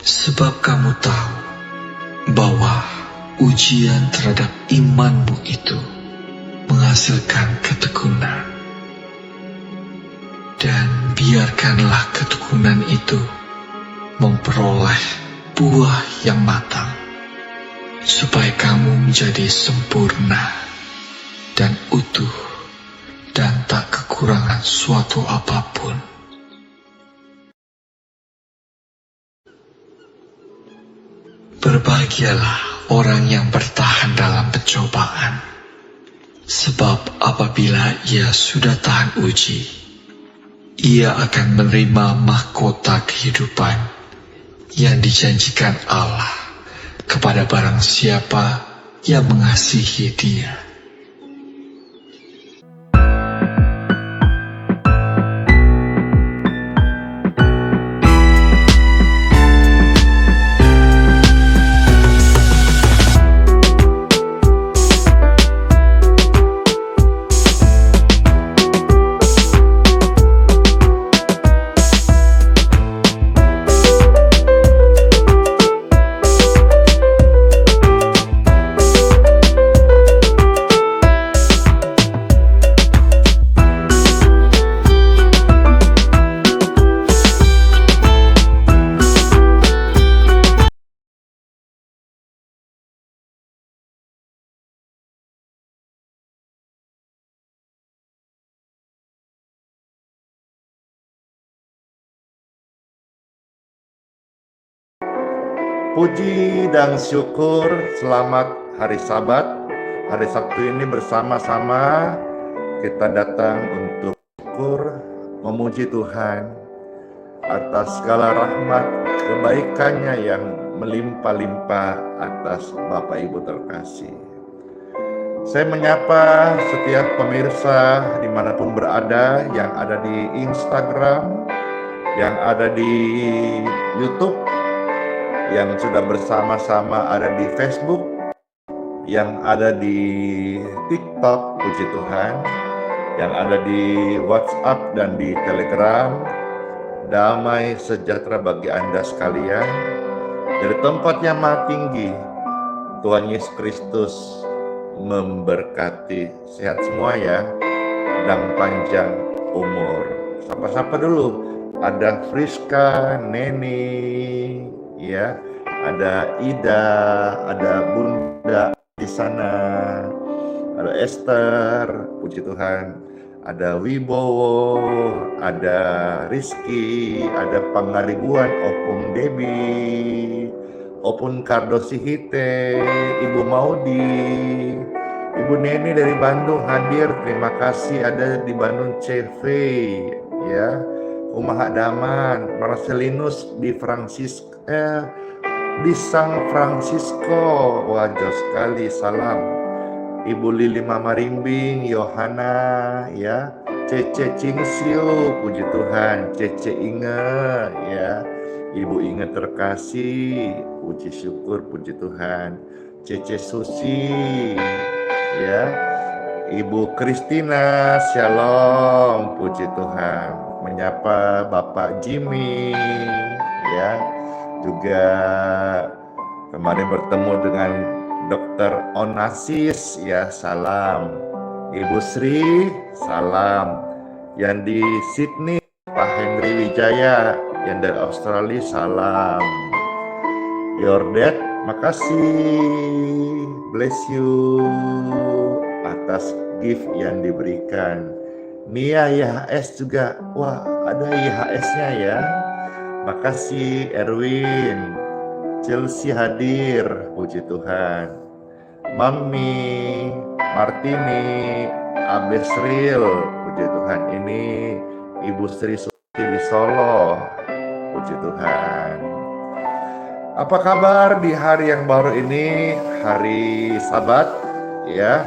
Sebab kamu tahu bahwa ujian terhadap imanmu itu menghasilkan ketekunan. Dan biarkanlah ketekunan itu memperoleh buah yang matang, supaya kamu menjadi sempurna dan utuh dan tak kekurangan suatu apapun. Berbahagialah orang yang bertahan dalam pencobaan, sebab apabila ia sudah tahan uji, ia akan menerima mahkota kehidupan yang dijanjikan Allah kepada barang siapa yang mengasihi Dia. Puji dan syukur, selamat hari Sabat. Hari Sabtu ini bersama-sama kita datang untuk syukur, memuji Tuhan atas segala rahmat kebaikannya yang melimpah-limpah atas Bapak Ibu terkasih. Saya menyapa setiap pemirsa dimanapun berada, yang ada di Instagram, yang ada di YouTube, yang sudah bersama-sama ada di Facebook, yang ada di TikTok, puji Tuhan, yang ada di WhatsApp dan di Telegram. Damai sejahtera bagi Anda sekalian. Dari tempat yang maha tinggi, Tuhan Yesus Kristus memberkati. Sehat semua ya, dan panjang umur. Sapa-sapa dulu. Ada Friska, Neni, ya, ada Ida, ada Bunda di sana, ada Esther, puji Tuhan, ada Wibowo, ada Rizky, ada Pangaribuan, Opung Debi, Opun Kardosihite, Ibu Maudi, Ibu Neni dari Bandung hadir, terima kasih. Ada di Bandung CV, ya, Umaha Daman, Marcelinus di di San Francisco, wajah sekali, salam. Ibu Lili Mama Rimbing, Yohana, ya, Cece Cingsiu, puji Tuhan, Cece Inge, ya, Ibu Inge terkasih, puji syukur, puji Tuhan, Cece Susi, ya, Ibu Kristina, shalom, puji Tuhan. Menyapa Bapak Jimmy, ya, juga kemarin bertemu dengan Dr. Onassis, ya, salam. Ibu Sri, salam. Yang di Sydney, Pak Henry Wijaya, yang dari Australia, salam. Your dad, makasih, bless you atas gift yang diberikan. Nia YHS juga, wah, ada YHS-nya ya. Makasih Erwin, Chelsea hadir, puji Tuhan. Mami, Martini, Abesril, puji Tuhan. Ini Ibu Sri Suti di Solo, puji Tuhan. Apa kabar di hari yang baru ini, hari Sabat, ya?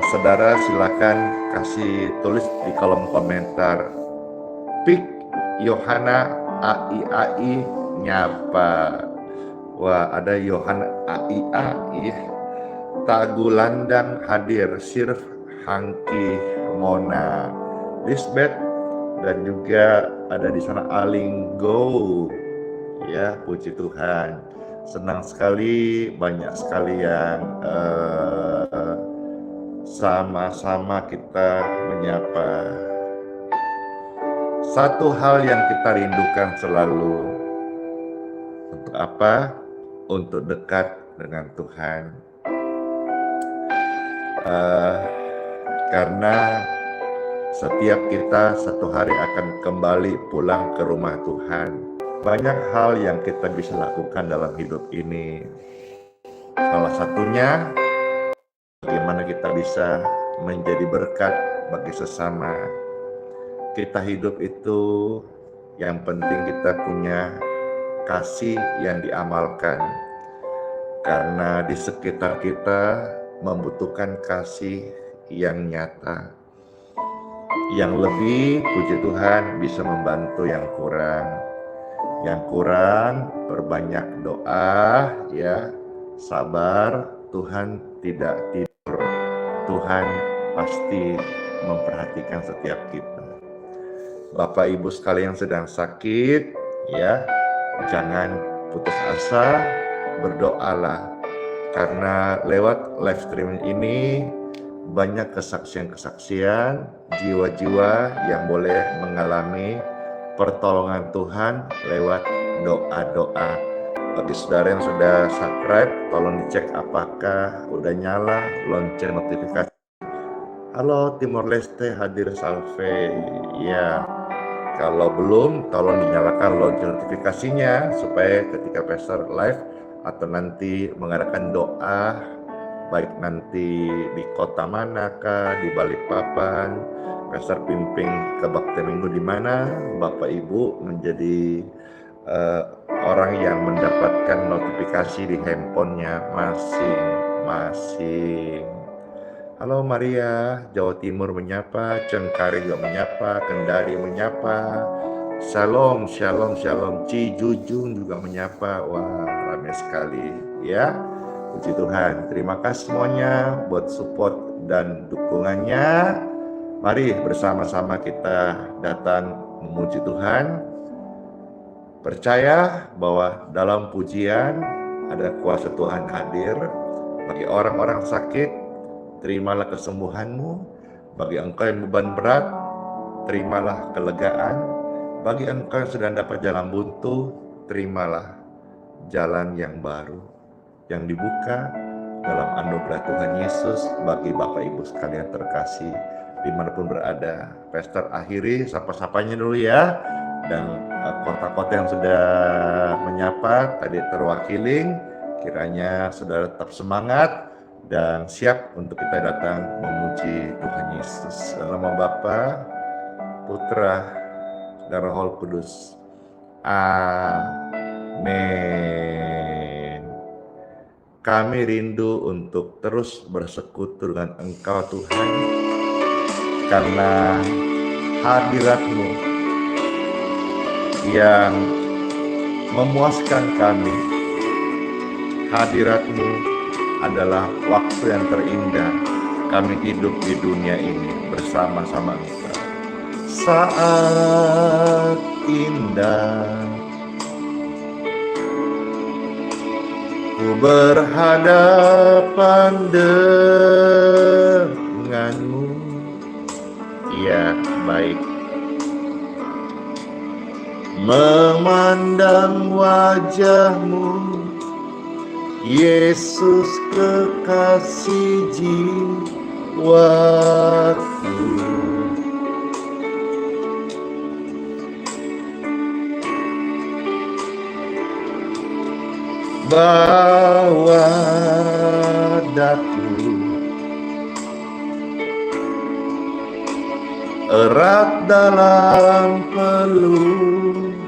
Saudara silakan kasih tulis di kolom komentar. Pik Yohana AI nyapa. Wah, ada Yohan AIA, ya. Tagulandang hadir, Sir Hangki Mona, Lisbeth, dan juga ada di sana Alinggo. Ya, puji Tuhan. Senang sekali, banyak sekali yang sama-sama kita menyapa. Satu hal yang kita rindukan selalu, untuk apa? Untuk dekat dengan Tuhan. Karena setiap kita satu hari akan kembali pulang ke rumah Tuhan. Banyak hal yang kita bisa lakukan dalam hidup ini. Salah satunya, bagaimana kita bisa menjadi berkat bagi sesama. Kita hidup itu yang penting kita punya kasih yang diamalkan. Karena di sekitar kita membutuhkan kasih yang nyata. Yang lebih, puji Tuhan, bisa membantu yang kurang. Yang kurang, berbanyak doa, ya, sabar. Tuhan tidak tidur. Tuhan pasti memperhatikan setiap kita. Bapak Ibu sekalian yang sedang sakit, ya, jangan putus asa, berdoalah. Karena lewat live streaming ini banyak kesaksian-kesaksian jiwa-jiwa yang boleh mengalami pertolongan Tuhan lewat doa-doa. Bagi saudara yang sudah subscribe, tolong dicek apakah udah nyala lonceng notifikasi. Halo Timor Leste hadir salve. Ya, kalau belum, tolong dinyalakan lonceng notifikasinya supaya ketika pastor live atau nanti mengadakan doa, baik nanti di kota manakah, di Balikpapan, pastor pimpin kebaktian minggu di mana, Bapak Ibu menjadi orang yang mendapatkan notifikasi di handphonenya masing-masing. Halo Maria, Jawa Timur menyapa, Cengkareng juga menyapa, Kendari menyapa, Shalom, shalom, shalom, Cijujung juga menyapa. Wah, ramai sekali ya. Puji Tuhan, terima kasih semuanya buat support dan dukungannya. Mari bersama-sama kita datang memuji Tuhan. Percaya bahwa dalam pujian ada kuasa Tuhan hadir. Bagi orang-orang sakit, terimalah kesembuhanmu. Bagi engkau yang beban berat, terimalah kelegaan. Bagi engkau yang sedang dapat jalan buntu, terimalah jalan yang baru yang dibuka dalam anugerah Tuhan Yesus bagi Bapak Ibu sekalian terkasih dimanapun berada. Pastor akhiri sapa-sapanya dulu ya. Dan kota-kota yang sudah menyapa tadi terwakili, kiranya saudara tetap semangat dan siap untuk kita datang memuji Tuhan Yesus. Dalam nama Bapa, Putra, dan Roh Kudus. Amin. Kami rindu untuk terus bersekutu dengan Engkau Tuhan, karena hadirat-Mu yang memuaskan kami. Hadirat-Mu adalah waktu yang terindah kami hidup di dunia ini bersama-sama Engkau. Saat indah ku berhadapan denganmu. Ya, baik. Memandang wajahmu, Yesus kekasih jiwaku. Bawa daku erat dalam pelukanmu,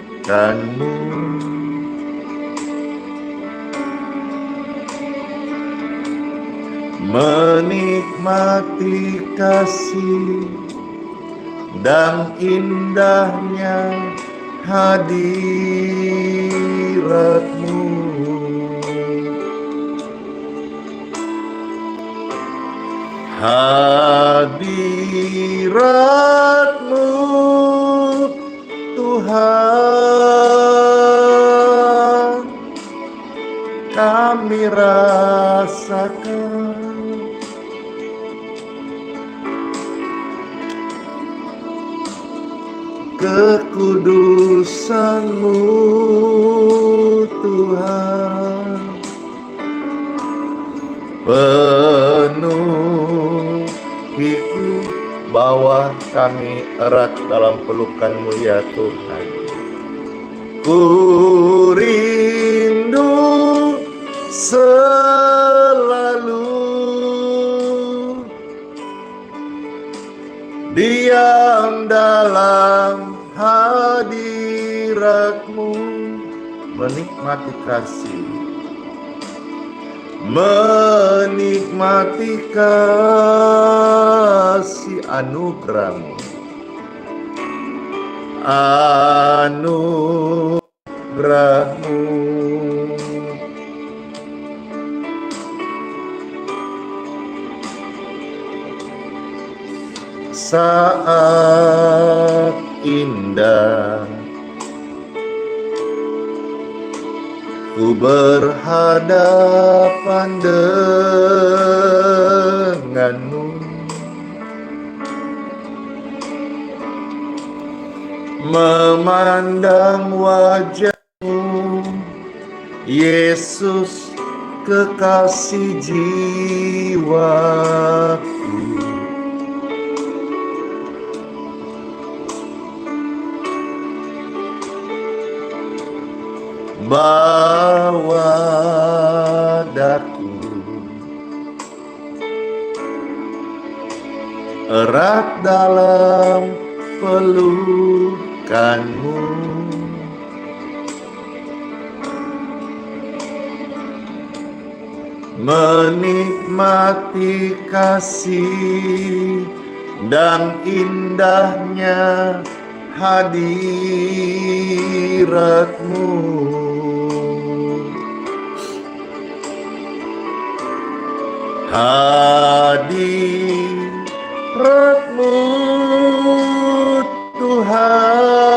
menikmati kasih dan indahnya hadirat-Mu. kami rasakan. Kekudusan-Mu Tuhan, penuhiku, bawa kami erat dalam pelukan-Mu ya Tuhan. Ku rindu selalu diam dalam hadirat-Mu, menikmati kasih, menikmati kasih anugerah-Mu, anugerah-Mu. Saat indah ku berhadapan dengan-Mu, memandang wajah-Mu, Yesus, kekasih jiwaku. Bawa daku erat dalam pelukan-Mu, menikmati kasih dan indahnya hadirat-Mu. Hadirat-Mu Tuhan,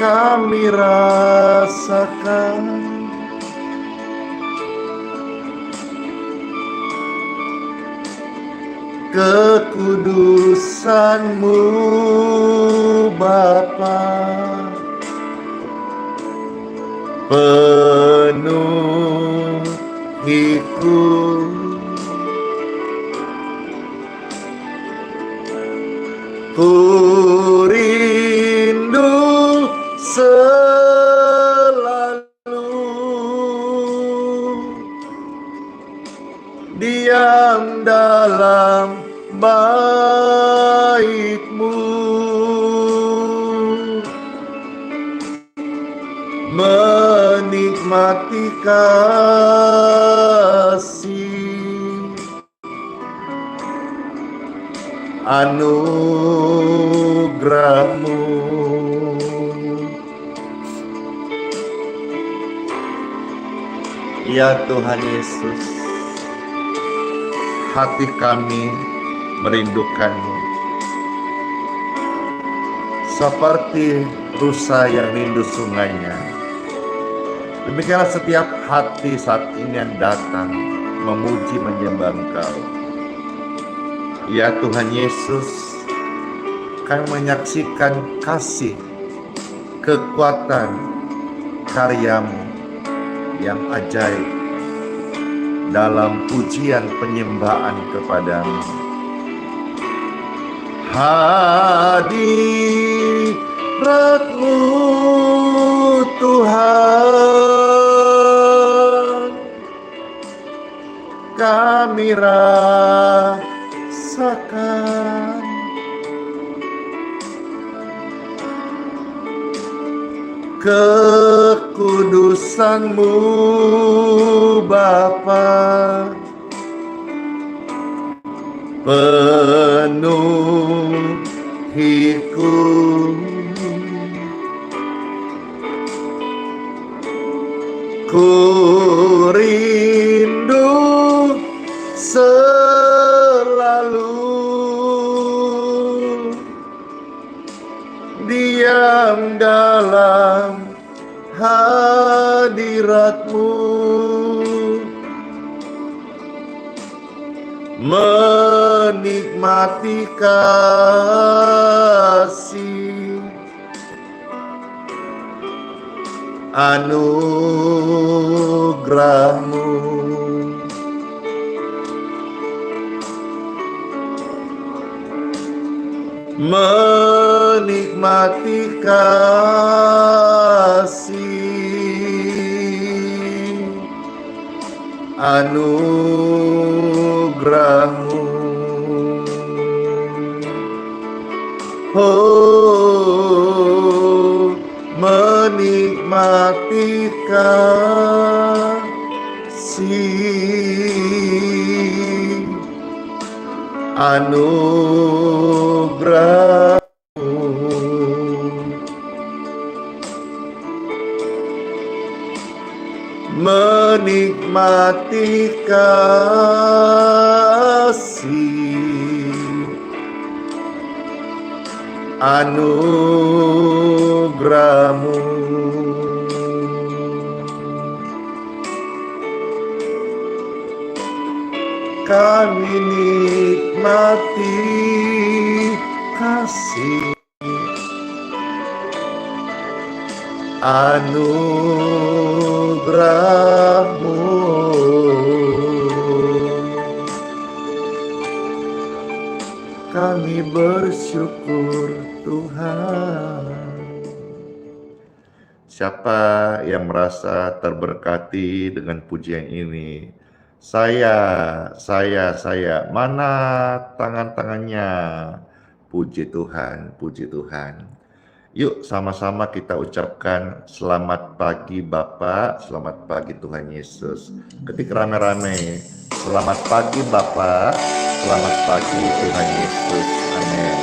kami rasakan. Kekudusan-Mu Bapa, penuhiku, ku rindu selalu diam dalam bait-Mu, menikmati kasih anugerah-Mu. Ya Tuhan Yesus, hati kami merindukan-Mu seperti rusa yang rindu sungainya. Demikianlah setiap hati saat ini yang datang memuji menyembah Engkau. Ya Tuhan Yesus, kami menyaksikan kasih, kekuatan, karya-Mu yang ajaib dalam pujian penyembahan kepadamu. Hadirat-Mu Tuhan, kami rasakan. Kekudusan-Mu Bapa, penuhiku, ku rindu selalu diam dalam hadirat-Mu, menikmati kasih anugerah-Mu, menikmati kasih anugerah-Mu. Oh, menikmati kasih anugerah-Mu, menikmati kasih anugerah-Mu. Kami nikmati kasih anugerah-Mu. Kami bersyukur Tuhan. Siapa yang merasa terberkati dengan pujian ini? Saya. Mana tangan-tangannya? Puji Tuhan, puji Tuhan. Yuk sama-sama kita ucapkan selamat pagi Bapak, selamat pagi Tuhan Yesus. Ketik rame-rame, selamat pagi Bapak, selamat pagi Tuhan Yesus. Amin.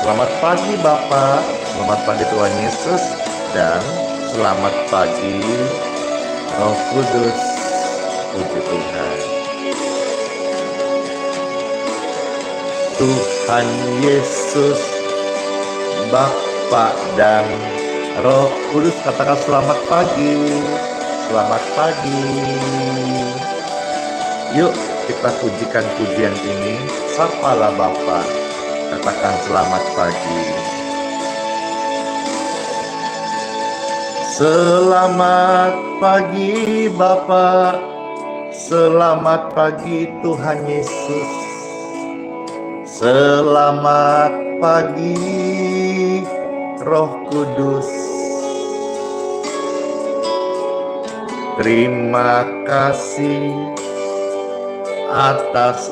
Selamat pagi Bapak, selamat pagi Tuhan Yesus, dan selamat pagi Roh Kudus. Puji Tuhan. Tuhan Yesus, Bapa dan Roh Kudus, katakan selamat pagi. Selamat pagi. Yuk kita pujikan pujian ini. Sapalah Bapa, katakan selamat pagi. Selamat pagi Bapa, selamat pagi Tuhan Yesus. Selamat pagi Roh Kudus. Terima kasih atas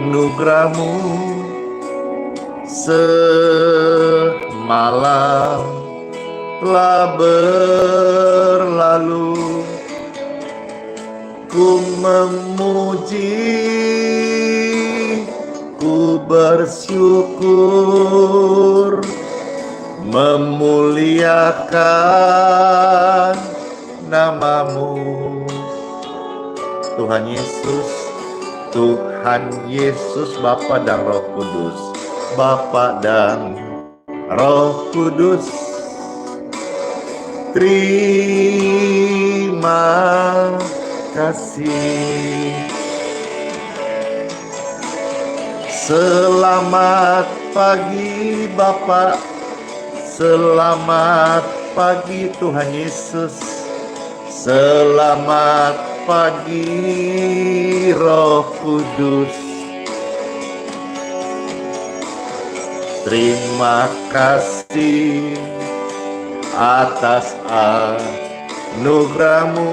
anugerah-Mu. Semalam telah berlalu, ku memuji, ku bersyukur, memuliakan nama-Mu. Tuhan Yesus, Tuhan Yesus, Bapa dan Roh Kudus, Bapa dan Roh Kudus, terima kasih. Selamat pagi Bapa, selamat pagi Tuhan Yesus, selamat pagi Roh Kudus. Terima kasih atas anugerah-Mu.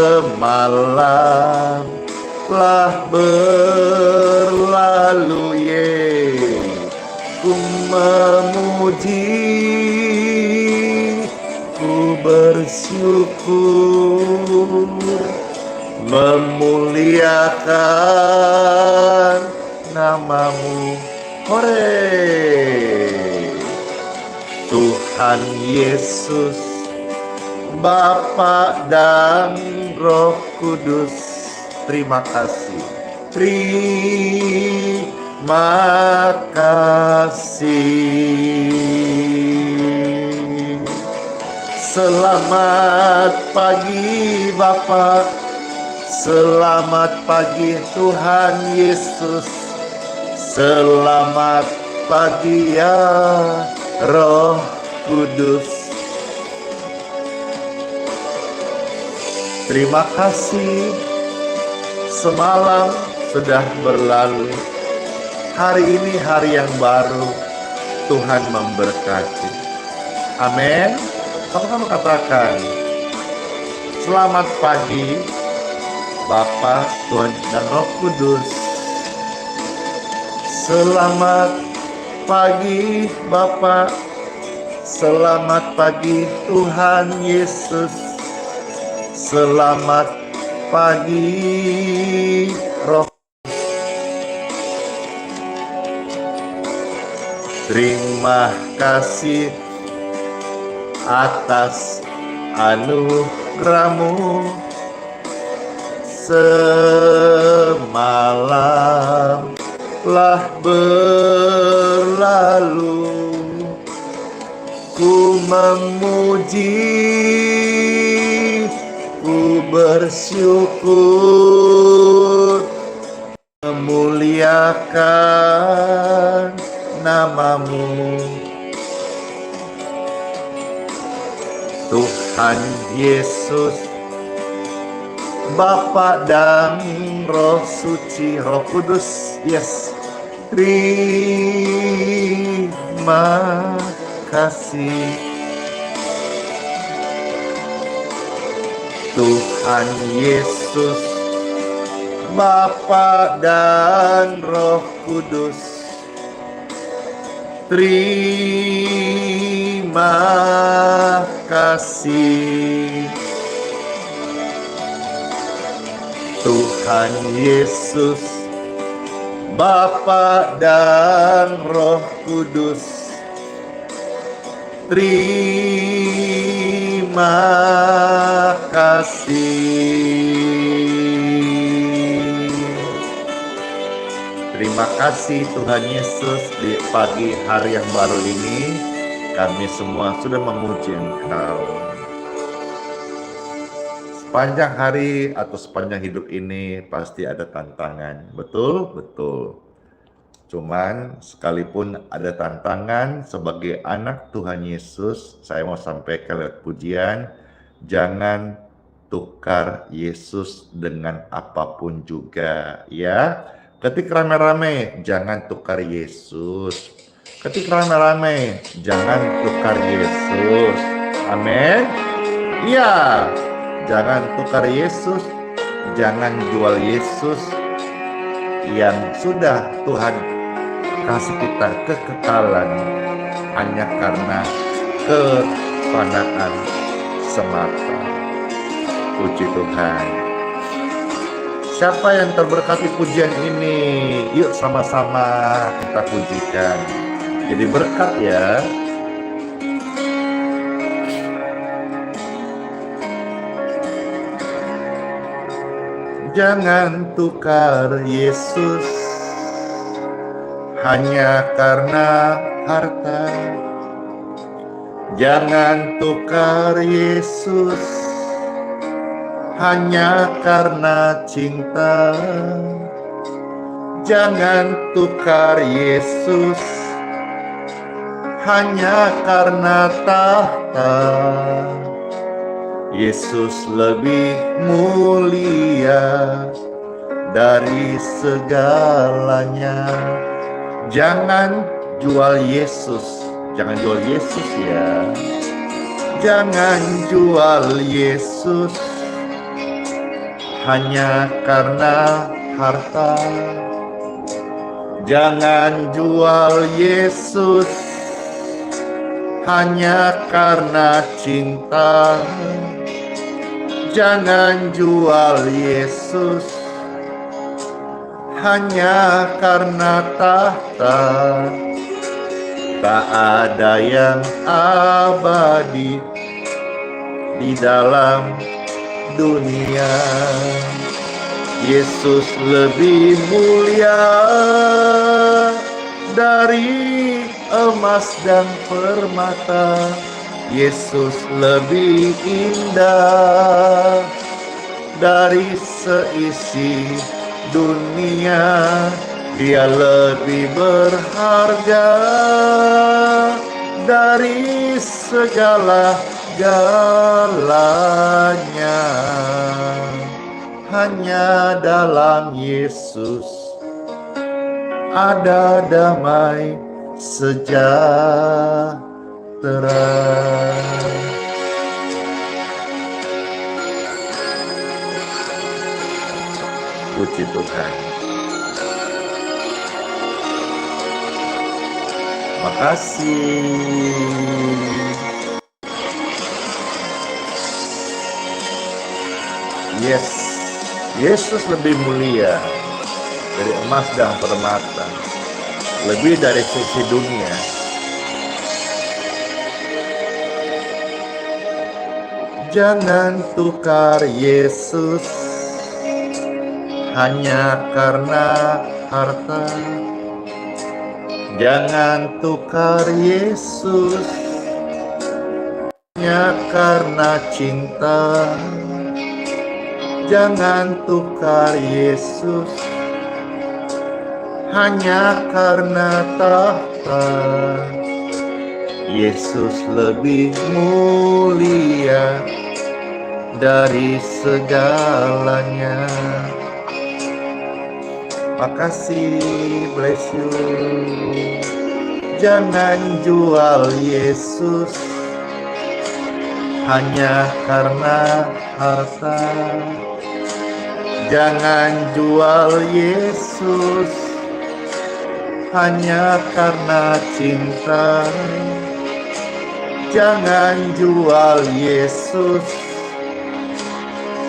Semalam telah berlalu, ku memuji, ku bersyukur, memuliakan nama-Mu. Hore! Tuhan Yesus, Bapa dan Roh Kudus, terima kasih. Terima kasih. Selamat pagi Bapa, selamat pagi Tuhan Yesus, selamat pagi ya Roh Kudus. Terima kasih, semalam sudah berlalu, hari ini hari yang baru, Tuhan memberkati. Amin. Sama-sama katakan, selamat pagi Bapa, Tuhan dan Roh Kudus. Selamat pagi Bapa, selamat pagi Tuhan Yesus, selamat pagi Roh. Terima kasih atas anugerah-Mu. Semalam telah berlalu, ku memuji, ku bersyukur, memuliakan nama-Mu. Tuhan Yesus, Bapa dan Roh Suci, Roh Kudus, yes. Terima kasih. Tuhan Yesus, Bapa dan Roh Kudus, terima kasih. Tuhan Yesus, Bapa dan Roh Kudus, terima kasih. Terima kasih Tuhan Yesus, di pagi hari yang baru ini kami semua sudah memuji Engkau. Sepanjang hari atau sepanjang hidup ini pasti ada tantangan, betul? Betul. Cuman sekalipun ada tantangan, sebagai anak Tuhan Yesus, saya mau sampaikan lewat pujian, jangan tukar Yesus dengan apapun juga, ya. Ketik rame-rame, jangan tukar Yesus. Ketik rame-rame, jangan tukar Yesus. Amin. Iya, jangan tukar Yesus, jangan jual Yesus yang sudah Tuhan kasih kita kekekalan hanya karena kefanaan semata. Puji Tuhan. Siapa yang terberkati pujian ini? Yuk sama-sama kita pujikan. Jadi berkat ya. Jangan tukar Yesus hanya karena harta. Jangan tukar Yesus hanya karena cinta. Jangan tukar Yesus hanya karena tahta. Yesus lebih mulia dari segalanya. Jangan jual Yesus, jangan jual Yesus ya. Jangan jual Yesus hanya karena harta. Jangan jual Yesus hanya karena cinta. Jangan jual Yesus hanya karena tahta. Tak ada yang abadi di dalam dunia. Yesus lebih mulia dari emas dan permata. Yesus lebih indah dari seisi dunia. Dia lebih berharga dari segala-galanya. Hanya dalam Yesus ada damai sejahtera. Puji Tuhan. Makasih. Yes, Yesus lebih mulia dari emas dan permata, lebih dari sisi dunia. Jangan tukar Yesus hanya karena harta. Jangan tukar Yesus hanya karena cinta. Jangan tukar Yesus hanya karena tahta. Yesus lebih mulia dari segalanya. Makasih, bless you. Jangan jual Yesus hanya karena harta. Jangan jual Yesus hanya karena cinta. Jangan jual Yesus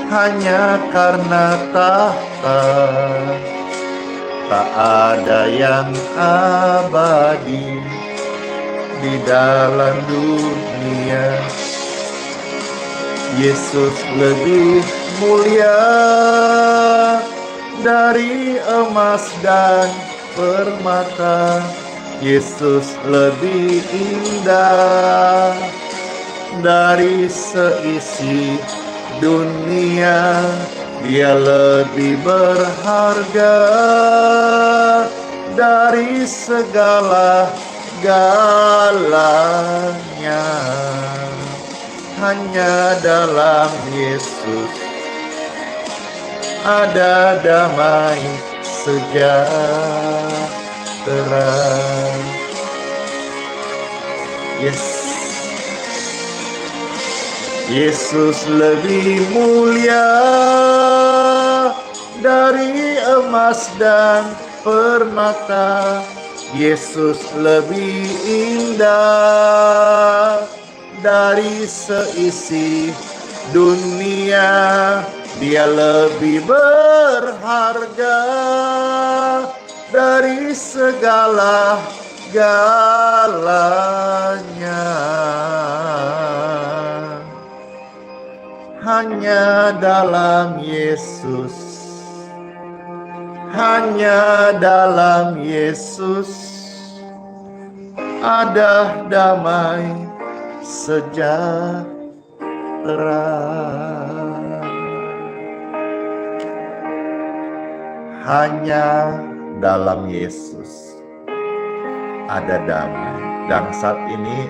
hanya karena tahta. Tak ada yang abadi di dalam dunia. Yesus lebih mulia dari emas dan permata. Yesus lebih indah dari seisi dunia. Dia lebih berharga dari segala-galanya. Hanya dalam Yesus ada damai sejahtera. Yes. Yesus lebih mulia dari emas dan permata. Yesus lebih indah dari seisi dunia. Dia lebih berharga dari segala-galanya. Hanya dalam Yesus, hanya dalam Yesus ada damai sejahtera. Hanya dalam Yesus ada damai. Dan saat ini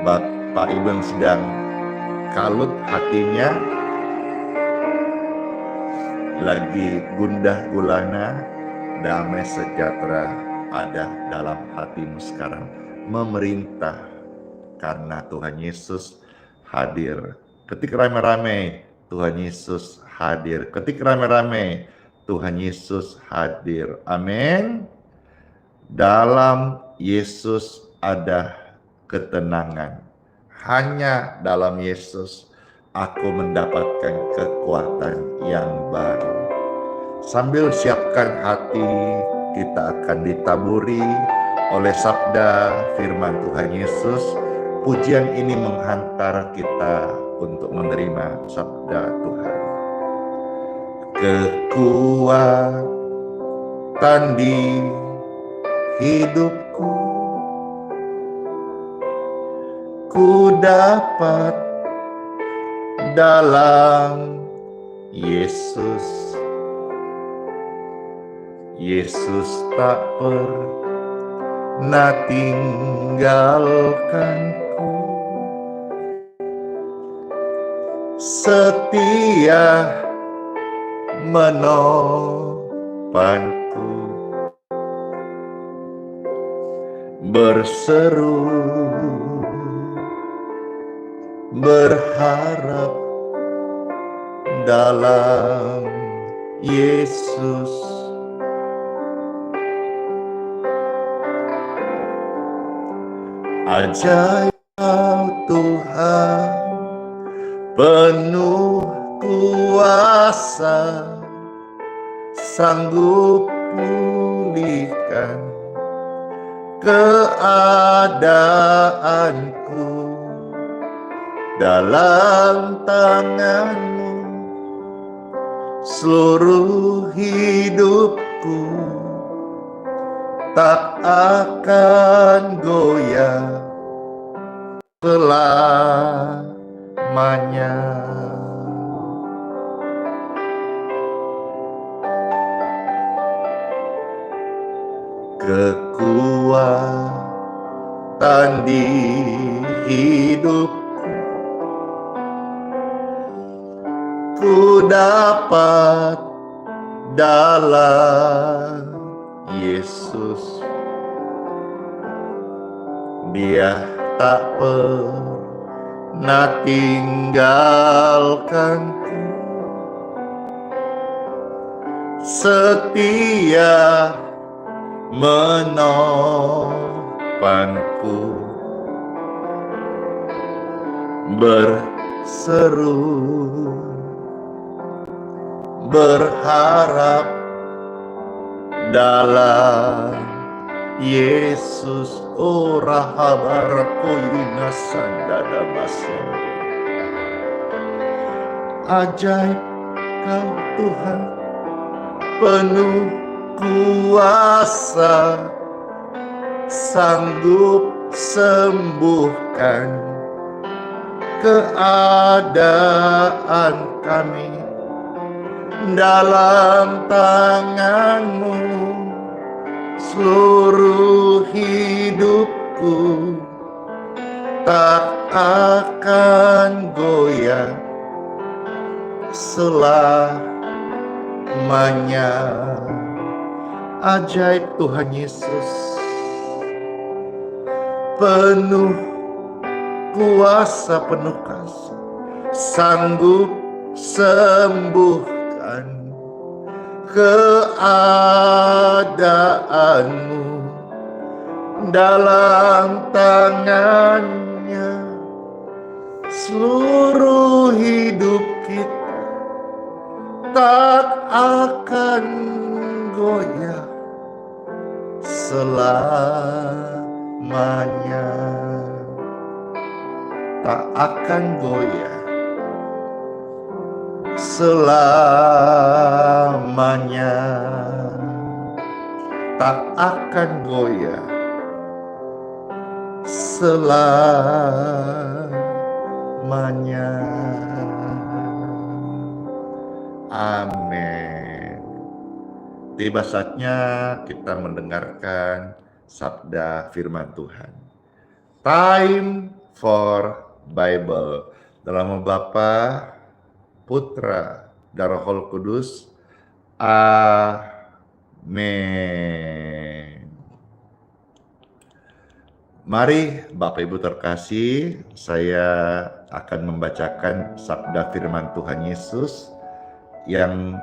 Bapak Ibu yang sedang kalut hatinya, lagi gundah gulana, damai sejahtera ada dalam hatimu sekarang, memerintah karena Tuhan Yesus hadir. Ketik rame-rame, Tuhan Yesus hadir. Ketik rame-rame, Tuhan Yesus hadir. Amin. Dalam Yesus ada ketenangan. Hanya dalam Yesus aku mendapatkan kekuatan yang baru. Sambil siapkan hati, kita akan ditaburi oleh sabda firman Tuhan Yesus. Pujian ini menghantar kita untuk menerima sabda Tuhan. Kekuatan di hidupku, ku dapat dalam Yesus. Yesus tak pernah tinggalkanku, setia menopangku, berseru berharap dalam Yesus. Ajaib Tuhan, penuh kuasa, sanggup pulihkan keadaanku. Dalam tangan-Mu seluruh hidupku tak akan goyah selamanya. Kekuatan di hidupku ku dapat dalam Yesus. Dia tak pernah tinggalkanku, setia menopangku, berseru berharap dalam Yesus. Oh rahabarkoina sandadamasya. Ajaib Kau Tuhan, penuh kuasa, sanggup sembuhkan keadaan kami. Dalam tangan-Mu seluruh hidupku tak akan goyah selamanya. Ajaib Tuhan Yesus, penuh kuasa, penuh kasih, sanggup sembuhkan keadaanmu. Dalam tangan-Nya seluruh hidup kita tak akan goyah selamanya. Tak akan goyah selamanya, tak akan goyah selamanya. Amin. Tiba saatnya kita mendengarkan sabda firman Tuhan. Time for Bible. Dalam nama Bapa, Putra, dan Roh Kudus. Amin. Mari Bapak Ibu terkasih, saya akan membacakan sabda firman Tuhan Yesus yang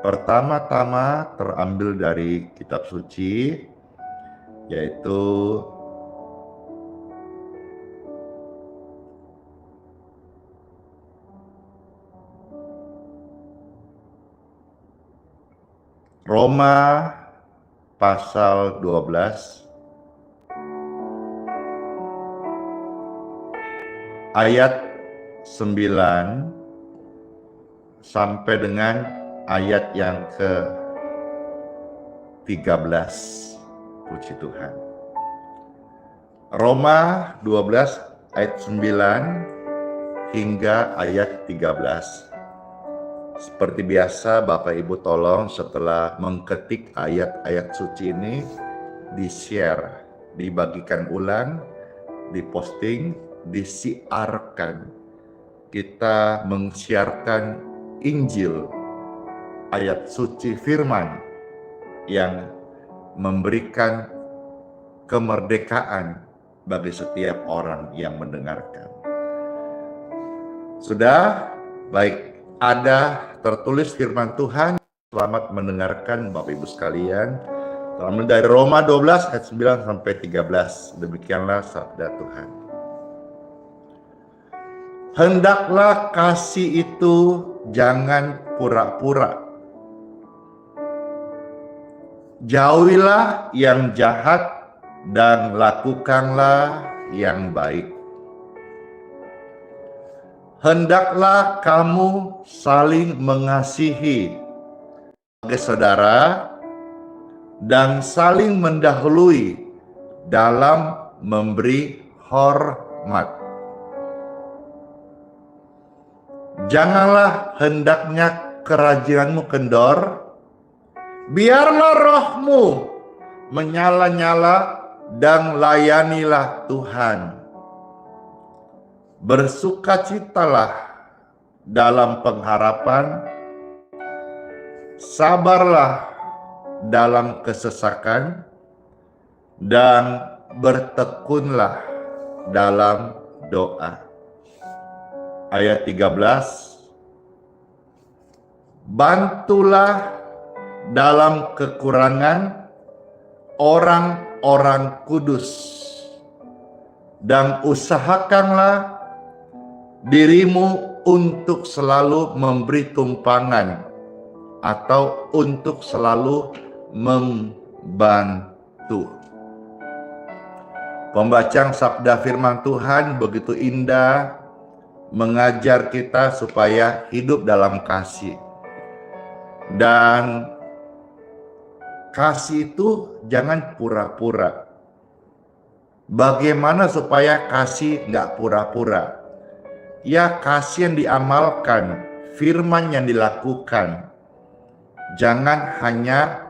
pertama-tama terambil dari kitab suci, yaitu Roma pasal 12 ayat 9 sampai dengan ayat yang ke-13. Puji Tuhan. Roma 12 ayat 9 hingga ayat 13. Seperti biasa, Bapak Ibu tolong setelah mengketik ayat-ayat suci ini, di-share, dibagikan ulang, diposting, disiarkan. Kita mensiarkan Injil, ayat suci firman yang memberikan kemerdekaan bagi setiap orang yang mendengarkan. Sudah, baik, ada tertulis firman Tuhan. Selamat mendengarkan Bapak Ibu sekalian. Selamat dari Roma 12 ayat 9 sampai 13. Demikianlah sabda Tuhan. Hendaklah kasih itu jangan pura-pura. Jauhilah yang jahat dan lakukanlah yang baik. Hendaklah kamu saling mengasihi sebagai saudara dan saling mendahului dalam memberi hormat. Janganlah hendaknya kerajinanmu kendor, biarlah rohmu menyala-nyala dan layanilah Tuhan. Bersukacitalah dalam pengharapan, sabarlah dalam kesesakan, dan bertekunlah dalam doa. Ayat 13, bantulah dalam kekurangan orang-orang kudus, dan usahakanlah dirimu untuk selalu memberi tumpangan atau untuk selalu membantu. Pembacaan sabda firman Tuhan begitu indah, mengajar kita supaya hidup dalam kasih. Dan kasih itu jangan pura-pura. Bagaimana supaya kasih nggak pura-pura? Ya, kasih yang diamalkan, firman yang dilakukan. Jangan hanya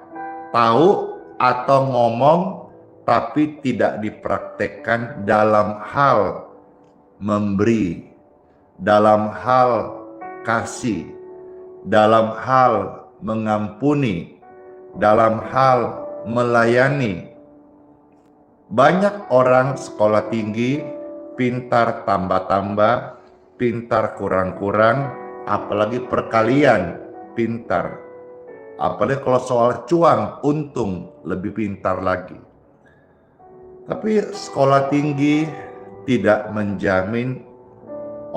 tahu atau ngomong, tapi tidak dipraktekkan dalam hal memberi, dalam hal kasih, dalam hal mengampuni, dalam hal melayani. Banyak orang sekolah tinggi, pintar tambah-tambah, pintar kurang-kurang, apalagi perkalian pintar. Apalagi kalau soal cuan, untung lebih pintar lagi. Tapi sekolah tinggi tidak menjamin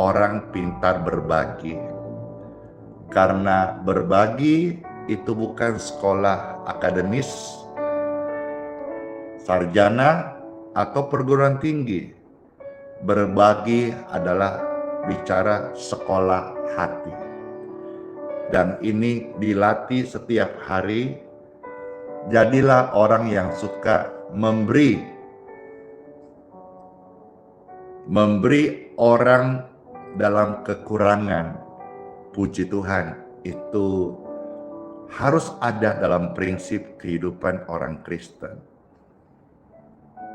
orang pintar berbagi. Karena berbagi itu bukan sekolah akademis, sarjana, atau perguruan tinggi. Berbagi adalah bicara sekolah hati. Dan ini dilatih setiap hari. Jadilah orang yang suka memberi. Memberi orang dalam kekurangan. Puji Tuhan, itu harus ada dalam prinsip kehidupan orang Kristen.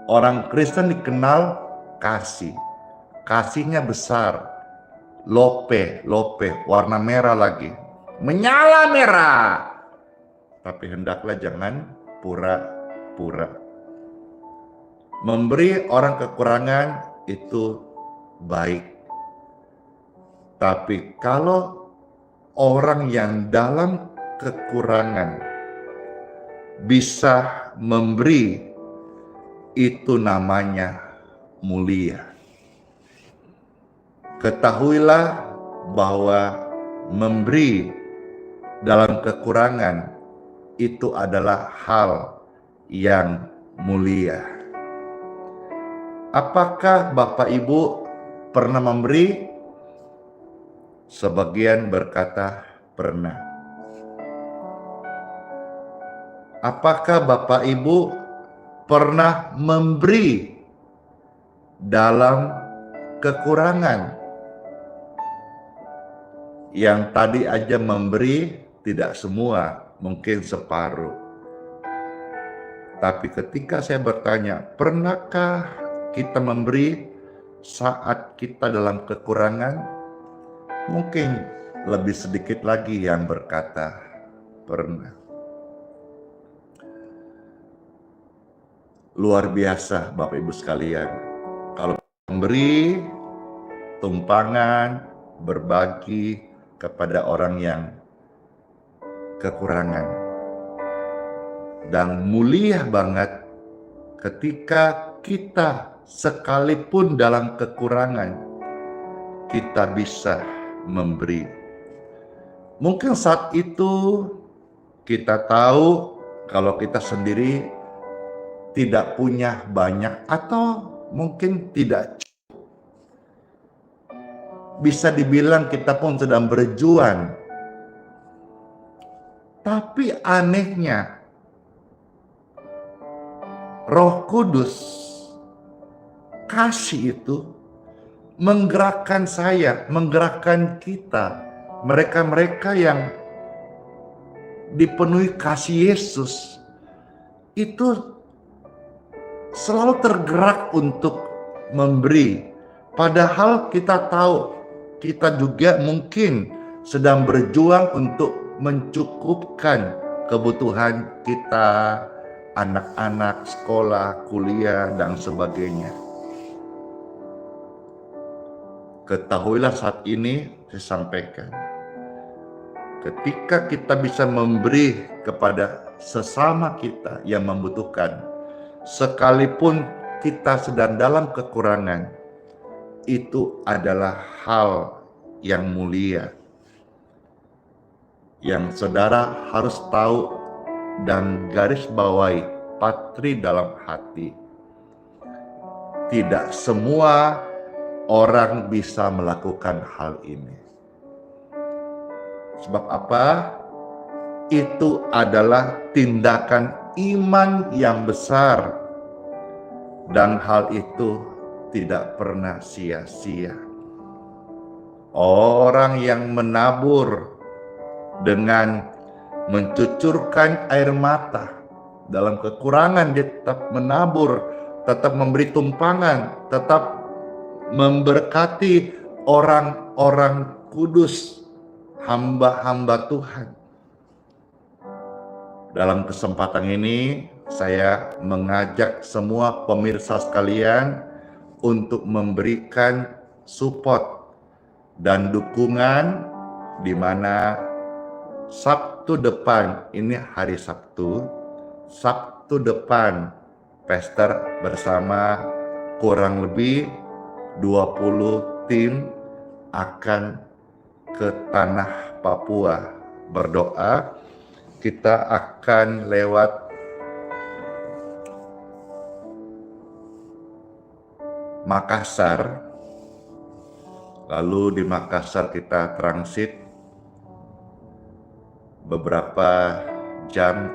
Orang Kristen dikenal kasih. Kasihnya besar. Lope, warna merah lagi. Menyala merah. Tapi hendaklah jangan pura-pura. Memberi orang kekurangan itu baik. Tapi kalau orang yang dalam kekurangan bisa memberi, itu namanya mulia. Ketahuilah bahwa memberi dalam kekurangan itu adalah hal yang mulia. Apakah Bapak Ibu pernah memberi? Sebagian berkata pernah. Apakah Bapak Ibu pernah memberi dalam kekurangan. Yang tadi aja memberi, tidak semua, mungkin separuh. Tapi ketika saya bertanya, pernahkah kita memberi saat kita dalam kekurangan? Mungkin lebih sedikit lagi yang berkata, pernah. Luar biasa Bapak Ibu sekalian. Kalau memberi tumpangan, berbagi kepada orang yang kekurangan. Dan mulia banget ketika kita sekalipun dalam kekurangan, kita bisa memberi. Mungkin saat itu kita tahu kalau kita sendiri tidak punya banyak atau mungkin tidak cukup. Bisa dibilang kita pun sedang berjuang. Tapi anehnya, Roh Kudus, kasih itu menggerakkan saya, menggerakkan kita, mereka-mereka yang dipenuhi kasih Yesus, itu selalu tergerak untuk memberi. Padahal kita tahu, kita juga mungkin sedang berjuang untuk mencukupkan kebutuhan kita, anak-anak, sekolah, kuliah, dan sebagainya. Ketahuilah saat ini saya sampaikan, ketika kita bisa memberi kepada sesama kita yang membutuhkan, sekalipun kita sedang dalam kekurangan, itu adalah hal yang mulia, yang saudara harus tahu dan garis bawahi, patri dalam hati. Tidak semua orang bisa melakukan hal ini. Sebab apa? Itu adalah tindakan iman yang besar, dan hal itu tidak pernah sia-sia. Orang yang menabur dengan mencucurkan air mata dalam kekurangan, dia tetap menabur, tetap memberi tumpangan, tetap memberkati orang-orang kudus, hamba-hamba Tuhan. Dalam kesempatan ini, saya mengajak semua pemirsa sekalian untuk memberikan support dan dukungan, di mana Sabtu depan, ini hari Sabtu depan, Pastor bersama kurang lebih 20 tim akan ke tanah Papua berdoa. Kita akan lewat Makassar, lalu di Makassar kita transit beberapa jam,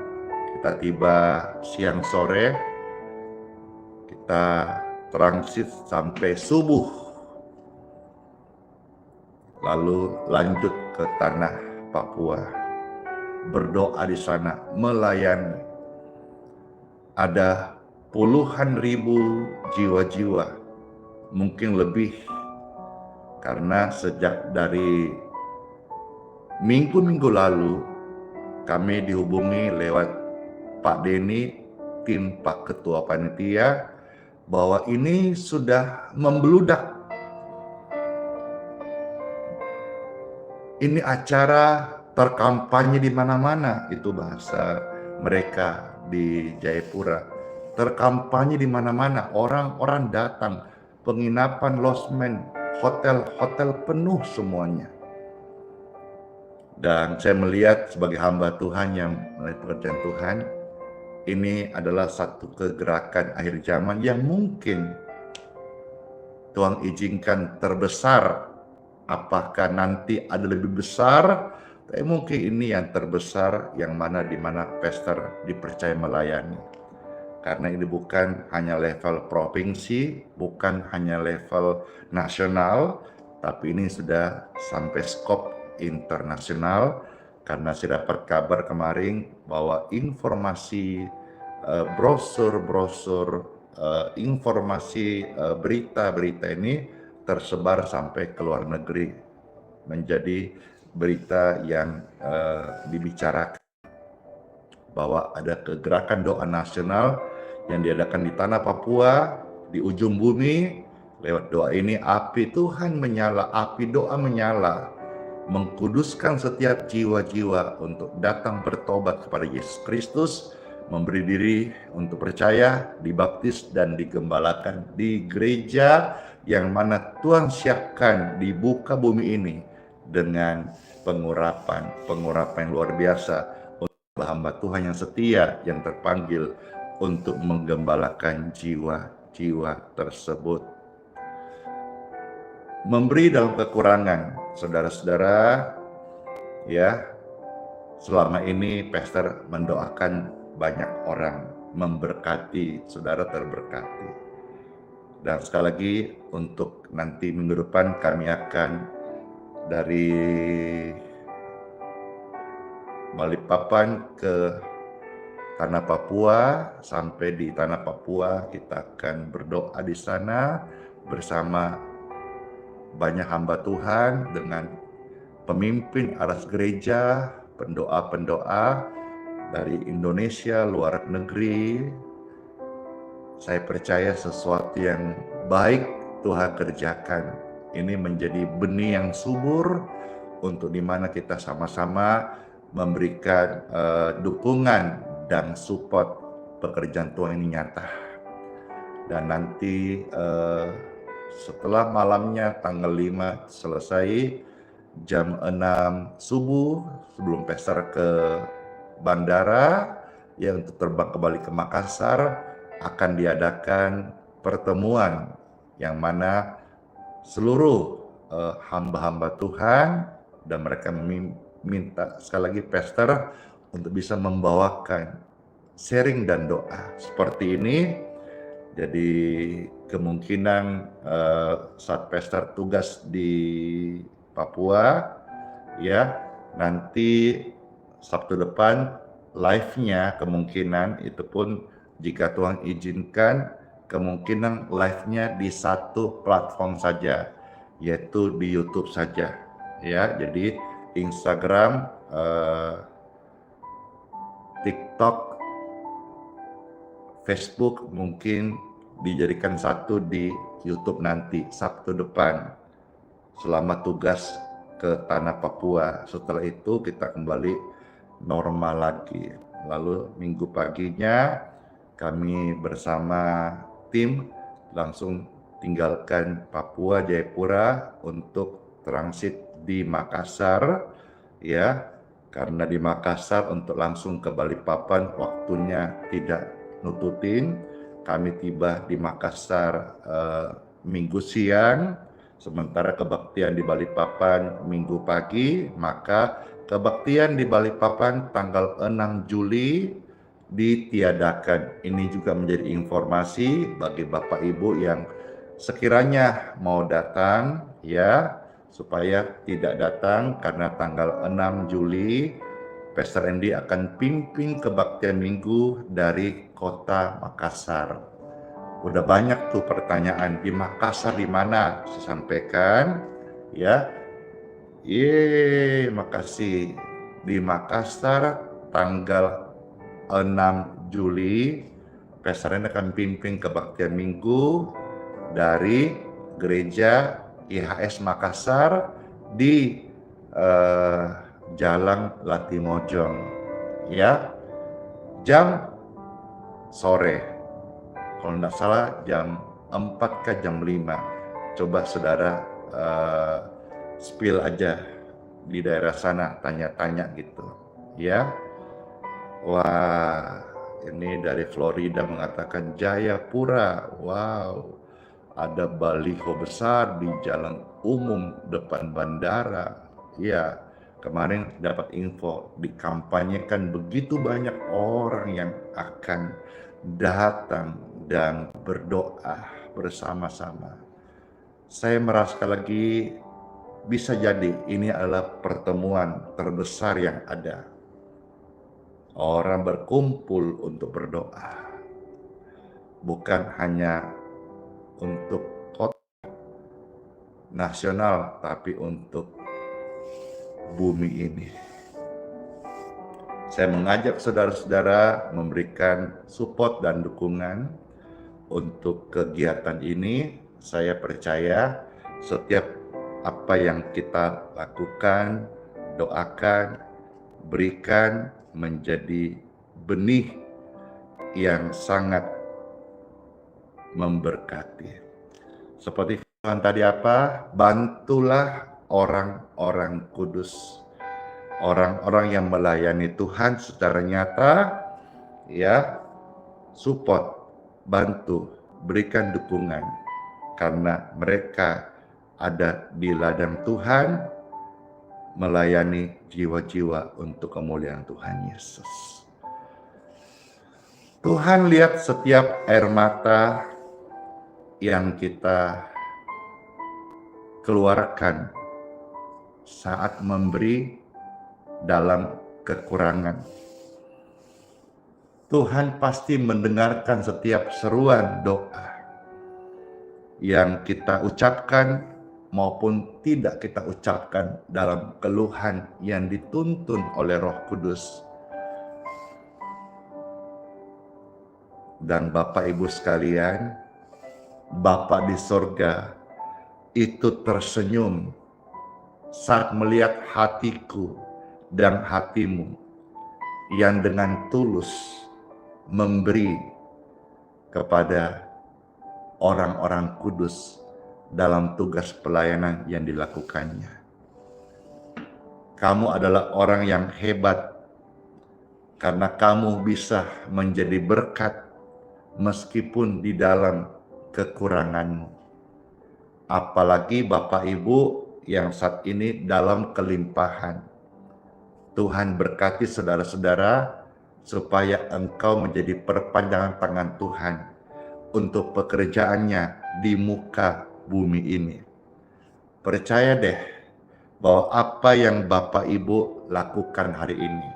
kita tiba siang sore, kita transit sampai subuh, lalu lanjut ke tanah Papua, berdoa di sana, melayani. Ada puluhan ribu jiwa-jiwa, mungkin lebih, karena sejak dari minggu-minggu lalu kami dihubungi lewat Pak Denny, tim Pak Ketua Panitia, bahwa ini sudah membludak. Ini acara terkampanye di mana-mana, itu bahasa mereka di Jayapura. Terkampanye di mana-mana, orang-orang datang, penginapan, losmen, hotel-hotel penuh semuanya. Dan saya melihat sebagai hamba Tuhan yang melihat pekerjaan Tuhan, ini adalah satu kegerakan akhir zaman yang mungkin Tuhan izinkan terbesar. Apakah nanti ada lebih besar? Tapi mungkin ini yang terbesar, yang mana di mana pastor dipercaya melayani. Karena ini bukan hanya level provinsi, bukan hanya level nasional, tapi ini sudah sampai skop internasional, karena saya dapat kabar kemarin bahwa informasi brosur-brosur informasi berita-berita ini tersebar sampai ke luar negeri, menjadi berita yang dibicarakan bahwa ada kegerakan doa nasional yang diadakan di tanah Papua, di ujung bumi. Lewat doa ini api Tuhan menyala, api doa menyala, mengkuduskan setiap jiwa-jiwa untuk datang bertobat kepada Yesus Kristus, memberi diri untuk percaya, dibaptis dan digembalakan di gereja yang mana Tuhan siapkan di muka bumi ini dengan pengurapan yang luar biasa untuk hamba Tuhan yang setia, yang terpanggil untuk menggembalakan jiwa-jiwa tersebut. Memberi dalam kekurangan, saudara-saudara, ya, selama ini pastor mendoakan banyak orang, memberkati, saudara terberkati. Dan sekali lagi untuk nanti minggu depan kami akan dari Balikpapan ke tanah Papua. Sampai di tanah Papua kita akan berdoa di sana bersama banyak hamba Tuhan dengan pemimpin aras gereja, pendoa-pendoa dari Indonesia, luar negeri. Saya percaya sesuatu yang baik Tuhan kerjakan. Ini menjadi benih yang subur untuk dimana kita sama-sama memberikan dukungan dan support pekerjaan Tuhan ini nyata. Dan nanti setelah malamnya tanggal 5 selesai, jam 6 subuh sebelum pastor ke bandara ya untuk terbang kembali ke Makassar, akan diadakan pertemuan yang mana seluruh hamba-hamba Tuhan, dan mereka minta sekali lagi pastor untuk bisa membawakan sharing dan doa seperti ini. Jadi kemungkinan saat pastor tugas di Papua, ya nanti Sabtu depan live-nya kemungkinan itu pun jika Tuhan izinkan, kemungkinan live-nya di satu platform saja, yaitu di YouTube saja, ya. Jadi Instagram, TikTok, Facebook mungkin dijadikan satu di YouTube nanti Sabtu depan selama tugas ke tanah Papua. Setelah itu kita kembali normal lagi. Lalu minggu paginya kami bersama tim langsung tinggalkan Papua Jayapura untuk transit di Makassar, ya, karena di Makassar untuk langsung ke Balikpapan waktunya tidak nututin. Kami tiba di Makassar minggu siang, sementara kebaktian di Balikpapan minggu pagi. Maka kebaktian di Balikpapan tanggal 6 Juli ditiadakan. Ini juga menjadi informasi bagi Bapak Ibu yang sekiranya mau datang, ya, supaya tidak datang karena tanggal 6 Juli Pastor Andy akan pimpin kebaktian minggu dari kota Makassar. Udah banyak tuh pertanyaan, di Makassar di mana? Saya sampaikan, ya. Makasih. Di Makassar tanggal 6 Juli Pastor Andy akan pimpin kebaktian minggu dari gereja IHS Makassar di Jalan Latimojong, ya, jam sore, kalau tidak salah jam 4 ke jam 5. Coba saudara spill aja di daerah sana, tanya-tanya gitu, ya. Wah, ini dari Florida mengatakan Jayapura, wow, ada baliho besar di jalan umum depan bandara, ya. Kemarin dapat info dikampanyekan begitu banyak orang yang akan datang dan berdoa bersama-sama. Saya merasakan lagi, bisa jadi ini adalah pertemuan terbesar yang ada. Orang berkumpul untuk berdoa. Bukan hanya untuk kota nasional, tapi untuk bumi ini. Saya mengajak saudara-saudara memberikan support dan dukungan untuk kegiatan ini. Saya percaya setiap apa yang kita lakukan, doakan, berikan menjadi benih yang sangat memberkati. Seperti firman tadi apa? Bantulah orang-orang kudus. Orang-orang yang melayani Tuhan secara nyata, ya, support, bantu, berikan dukungan. Karena mereka ada di ladang Tuhan, melayani jiwa-jiwa untuk kemuliaan Tuhan Yesus. Tuhan lihat setiap air mata yang kita keluarkan saat memberi dalam kekurangan. Tuhan pasti mendengarkan setiap seruan doa yang kita ucapkan maupun tidak kita ucapkan dalam keluhan yang dituntun oleh Roh Kudus. Dan Bapak Ibu sekalian, Bapa di sorga itu tersenyum saat melihat hatiku dan hatimu yang dengan tulus memberi kepada orang-orang kudus dalam tugas pelayanan yang dilakukannya. Kamu adalah orang yang hebat karena kamu bisa menjadi berkat meskipun di dalam kekuranganmu. Apalagi Bapak Ibu yang saat ini dalam kelimpahan. Tuhan berkati saudara-saudara supaya engkau menjadi perpanjangan tangan Tuhan untuk pekerjaannya di muka bumi ini. Percaya deh bahwa apa yang Bapak Ibu lakukan hari ini,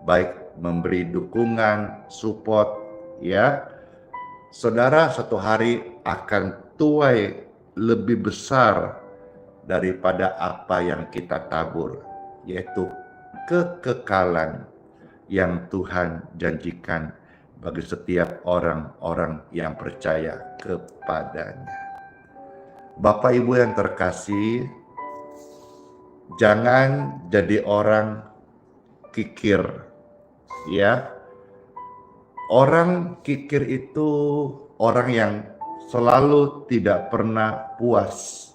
baik memberi dukungan, support, ya, saudara satu hari akan tuai lebih besar daripada apa yang kita tabur, yaitu kekekalan yang Tuhan janjikan bagi setiap orang-orang yang percaya kepadanya. Bapak Ibu yang terkasih, jangan jadi orang kikir, ya. Orang kikir itu orang yang selalu tidak pernah puas.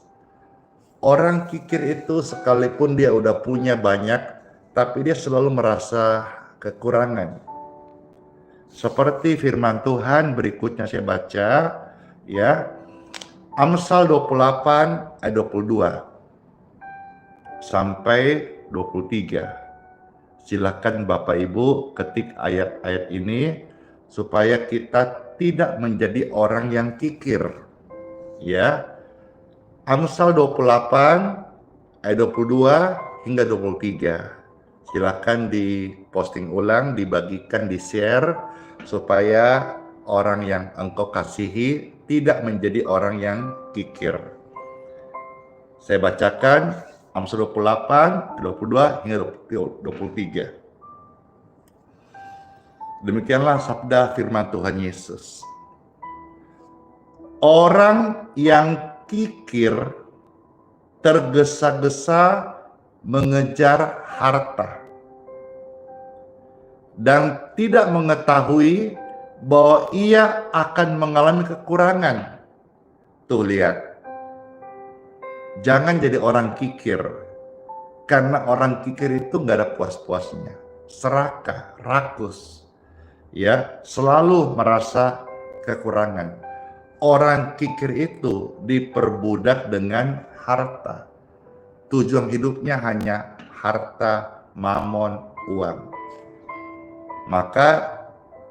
Orang kikir itu sekalipun dia udah punya banyak, tapi dia selalu merasa kekurangan. Seperti firman Tuhan berikutnya saya baca, ya. Amsal 28 ayat 22 sampai 23. Silakan Bapak Ibu ketik ayat-ayat ini supaya kita tidak menjadi orang yang kikir, ya. Amsal 28 ayat 22 hingga 23. Silakan diposting ulang, dibagikan, di-share supaya orang yang engkau kasihi tidak menjadi orang yang kikir. Saya bacakan Amsal 28, 22 hingga 23. Demikianlah sabda firman Tuhan Yesus. Orang yang kikir tergesa-gesa mengejar harta dan tidak mengetahui bahwa ia akan mengalami kekurangan. Tuh lihat, jangan jadi orang kikir, karena orang kikir itu nggak ada puas-puasnya, serakah, rakus, ya, selalu merasa kekurangan. Orang kikir itu diperbudak dengan harta. Tujuan hidupnya hanya harta, mamon, uang. Maka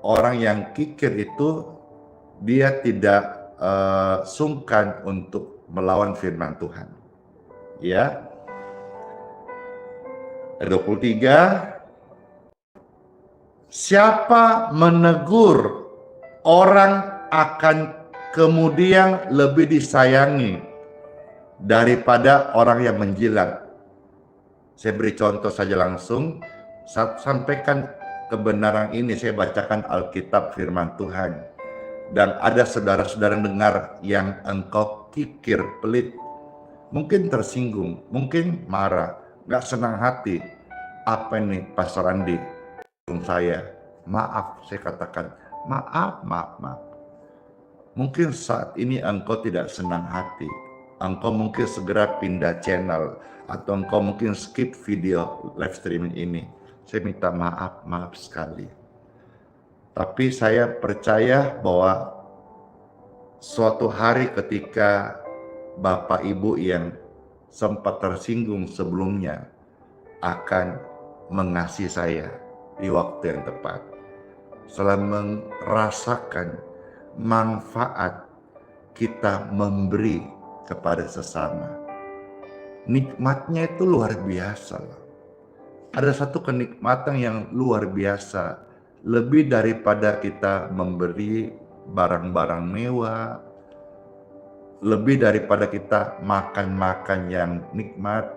orang yang kikir itu dia tidak sungkan untuk melawan firman Tuhan. Ya. 23, siapa menegur orang akan kemudian lebih disayangi daripada orang yang menjilat. Saya beri contoh saja langsung, sampaikan kebenaran ini, saya bacakan Alkitab firman Tuhan. Dan ada saudara-saudara dengar yang engkau kikir, pelit, mungkin tersinggung, mungkin marah, gak senang hati. Apa ini Pastor Andi? Saya, maaf, saya katakan, maaf. Mungkin saat ini engkau tidak senang hati. Engkau mungkin segera pindah channel. Atau engkau mungkin skip video live streaming ini. Saya minta maaf sekali. Tapi saya percaya bahwa suatu hari ketika Bapak Ibu yang sempat tersinggung sebelumnya akan mengasihi saya di waktu yang tepat. Setelah merasakan manfaat kita memberi kepada sesama, nikmatnya itu luar biasa. Ada satu kenikmatan yang luar biasa, lebih daripada kita memberi barang-barang mewah, lebih daripada kita makan-makan yang nikmat.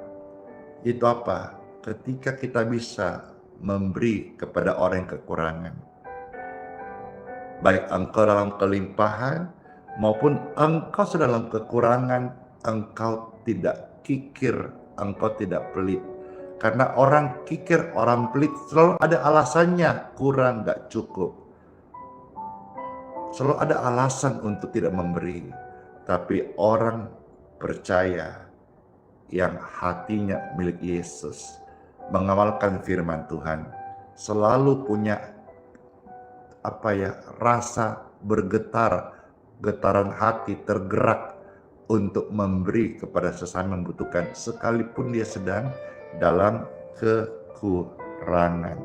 Itu apa? Ketika kita bisa memberi kepada orang yang kekurangan, baik engkau dalam kelimpahan maupun engkau dalam kekurangan, engkau tidak kikir, engkau tidak pelit. Karena orang kikir, orang pelit selalu ada alasannya, kurang, gak cukup. Selalu ada alasan untuk tidak memberi. Tapi orang percaya yang hatinya milik Yesus, mengamalkan firman Tuhan, selalu punya rasa bergetar, getaran hati, tergerak untuk memberi kepada sesama yang membutuhkan, sekalipun dia sedang dalam kekurangan.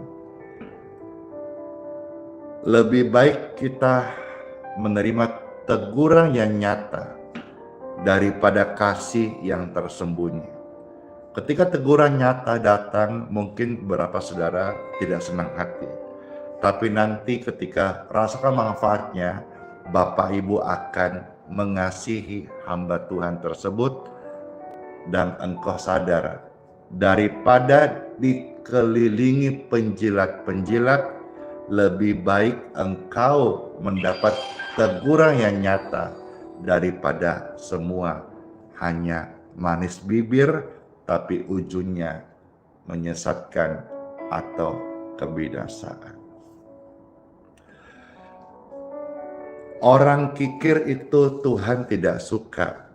Lebih baik kita menerima teguran yang nyata daripada kasih yang tersembunyi. Ketika teguran nyata datang, mungkin beberapa saudara tidak senang hati. Tapi nanti ketika rasakan manfaatnya, Bapak Ibu akan mengasihi hamba Tuhan tersebut, dan engkau sadar, daripada dikelilingi penjilat-penjilat, lebih baik engkau mendapat teguran yang nyata daripada semua hanya manis bibir tapi ujungnya menyesatkan atau kebinasaan. Orang kikir itu Tuhan tidak suka.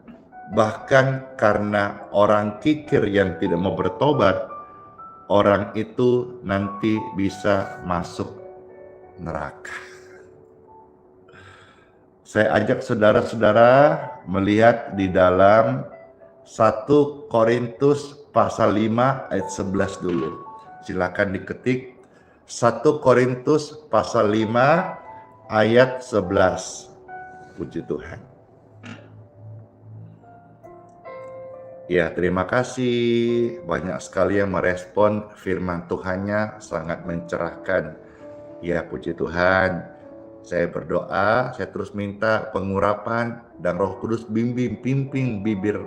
Bahkan karena orang kikir yang tidak mau bertobat, orang itu nanti bisa masuk neraka. Saya ajak saudara-saudara melihat di dalam 1 Korintus pasal 5 ayat 11 dulu. Silakan diketik 1 Korintus pasal 5 ayat 11. Puji Tuhan. Ya, terima kasih. Banyak sekali yang merespon firman Tuhannya, sangat mencerahkan. Ya, puji Tuhan. Saya berdoa, saya terus minta pengurapan dan Roh Kudus pimpin bibir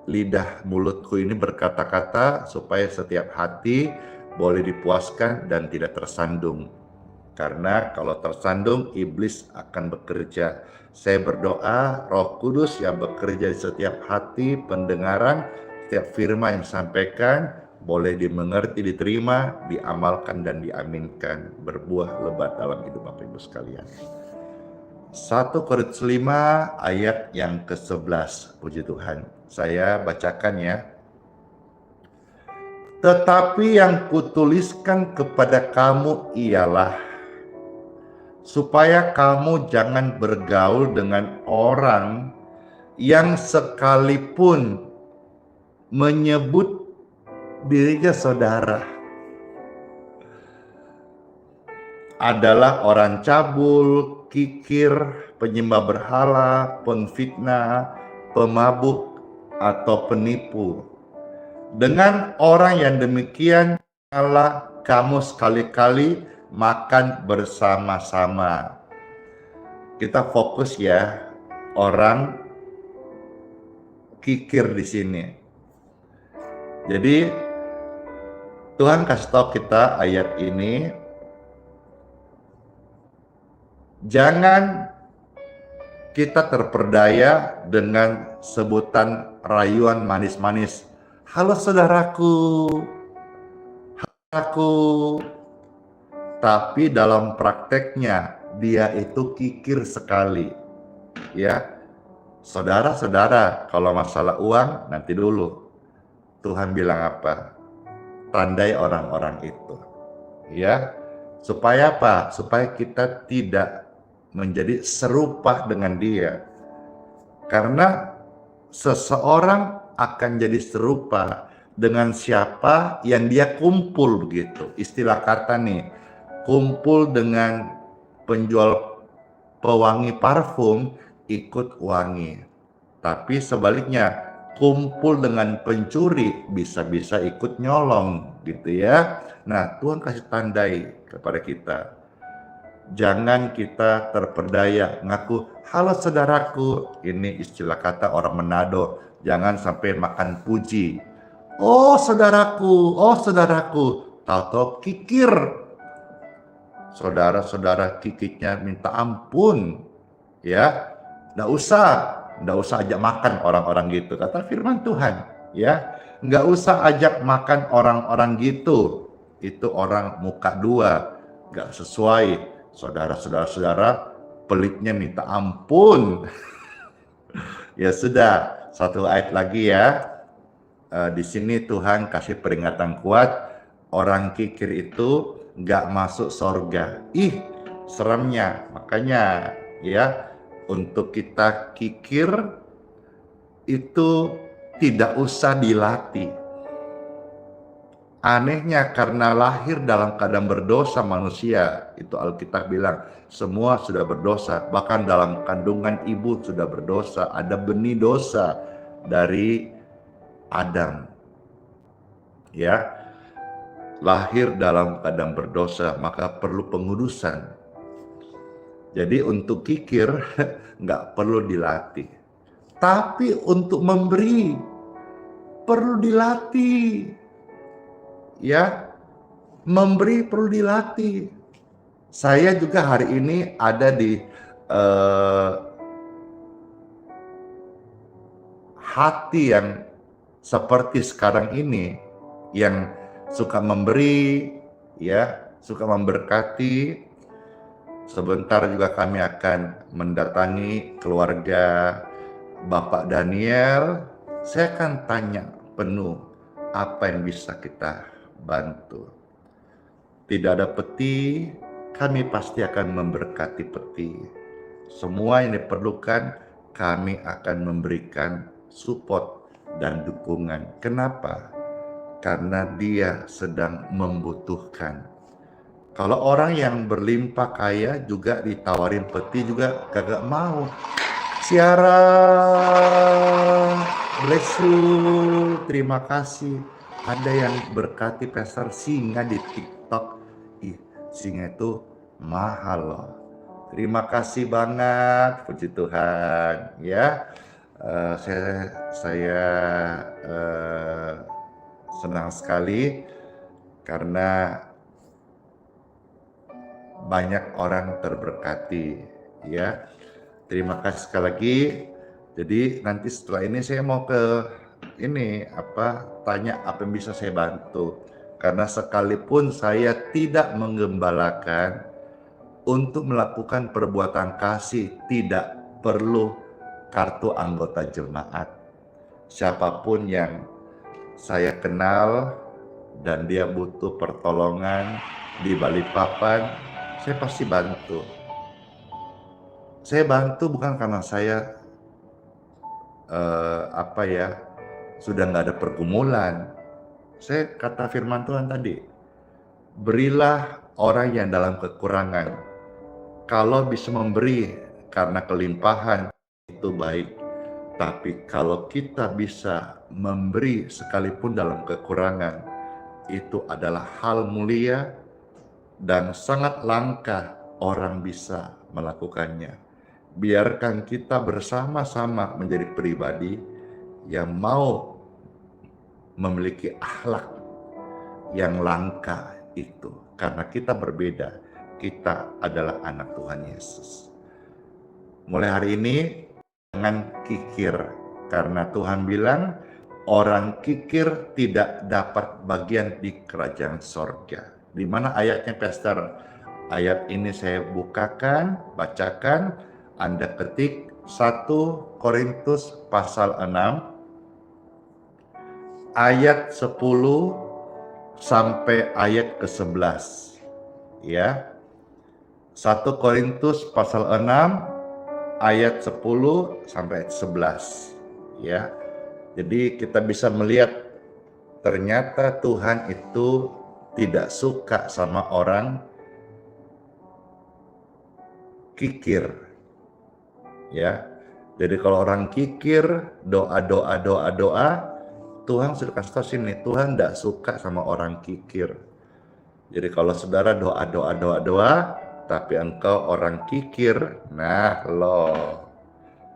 lidah mulutku ini berkata-kata supaya setiap hati boleh dipuaskan dan tidak tersandung. Karena kalau tersandung, iblis akan bekerja. Saya berdoa, Roh Kudus yang bekerja di setiap hati, pendengaran, setiap firman yang disampaikan, boleh dimengerti, diterima, diamalkan, dan diaminkan. Berbuah lebat dalam hidup Bapak Ibu sekalian. 1 Korintus 5 ayat yang ke-11. Puji Tuhan. Saya bacakan ya. Tetapi yang kutuliskan kepada kamu ialah supaya kamu jangan bergaul dengan orang yang sekalipun menyebut dirinya saudara adalah orang cabul, kikir, penyembah berhala, penfitnah, pemabuk, atau penipu. Dengan orang yang demikian, janganlah kamu sekali-kali makan bersama-sama. Kita fokus ya, orang kikir di sini. Jadi Tuhan kasih tahu kita ayat ini, jangan kita terperdaya dengan sebutan rayuan manis-manis. Halo saudaraku, aku. Tapi dalam prakteknya dia itu kikir sekali. Ya, saudara-saudara, kalau masalah uang nanti dulu. Tuhan bilang apa? Tandai orang-orang itu. Ya, supaya apa? Supaya kita tidak menjadi serupa dengan dia. Karena seseorang akan jadi serupa dengan siapa yang dia kumpul begitu. Istilah kata nih, kumpul dengan penjual pewangi parfum ikut wangi. Tapi sebaliknya, kumpul dengan pencuri bisa-bisa ikut nyolong gitu ya. Nah, Tuhan kasih tandai kepada kita. Jangan kita terperdaya ngaku, halo saudaraku. Ini istilah kata orang Manado. Jangan sampai makan puji. Oh saudaraku. Tahu-tahu kikir. Saudara-saudara kikirnya minta ampun. Ya, nggak usah ajak makan orang-orang gitu. Kata firman Tuhan. Ya, nggak usah ajak makan orang-orang gitu. Itu orang muka dua. Nggak sesuai. Saudara, pelitnya minta ampun. Ya sudah, satu ayat lagi ya. Di sini Tuhan kasih peringatan kuat, orang kikir itu nggak masuk sorga. Ih, seremnya. Makanya ya, untuk kita kikir itu tidak usah dilatih. Anehnya karena lahir dalam keadaan berdosa manusia, itu Alkitab bilang semua sudah berdosa, bahkan dalam kandungan ibu sudah berdosa, ada benih dosa dari Adam. Ya, lahir dalam keadaan berdosa, maka perlu pengudusan. Jadi untuk kikir nggak perlu dilatih, tapi untuk memberi perlu dilatih. Ya, memberi perlu dilatih. Saya juga hari ini ada di hati yang seperti sekarang ini, yang suka memberi, ya, suka memberkati. Sebentar juga kami akan mendatangi keluarga Bapak Daniel. Saya akan tanya penuh apa yang bisa kita bantu. Tidak ada peti, kami pasti akan memberkati peti. Semua yang diperlukan, kami akan memberikan support dan dukungan. Kenapa? Karena dia sedang membutuhkan. Kalau orang yang berlimpah kaya juga ditawarin peti juga kagak mau. Ciara, bless you, terima kasih. Ada yang berkati Pastor Singa di TikTok. Ih, Singa itu mahal loh. Terima kasih banget, puji Tuhan. Ya, saya senang sekali karena banyak orang terberkati. Ya, terima kasih sekali lagi. Jadi nanti setelah ini saya mau ke tanya apa yang bisa saya bantu. Karena sekalipun saya tidak menggembalakan, untuk melakukan perbuatan kasih tidak perlu kartu anggota jemaat. Siapapun yang saya kenal dan dia butuh pertolongan di Balikpapan, saya pasti bantu. Saya bantu bukan karena saya sudah nggak ada pergumulan. Saya kata firman Tuhan tadi, berilah orang yang dalam kekurangan. Kalau bisa memberi karena kelimpahan itu baik. Tapi kalau kita bisa memberi sekalipun dalam kekurangan, itu adalah hal mulia dan sangat langka orang bisa melakukannya. Biarkan kita bersama-sama menjadi pribadi yang mau memiliki akhlak yang langka itu. Karena kita berbeda, kita adalah anak Tuhan Yesus. Mulai hari ini, jangan kikir. Karena Tuhan bilang, orang kikir tidak dapat bagian di kerajaan sorga. Di mana ayatnya, Pastor? Ayat ini saya bukakan, bacakan. Anda ketik 1 Korintus pasal 6, ayat 10 sampai ayat ke-11. Ya. 1 Korintus pasal 6 ayat 10 sampai ayat 11. Ya. Jadi kita bisa melihat ternyata Tuhan itu tidak suka sama orang kikir. Ya. Jadi kalau orang kikir, doa, Tuhan sudah kasih tahu sini, Tuhan tidak suka sama orang kikir. Jadi kalau saudara doa, tapi engkau orang kikir, nah loh,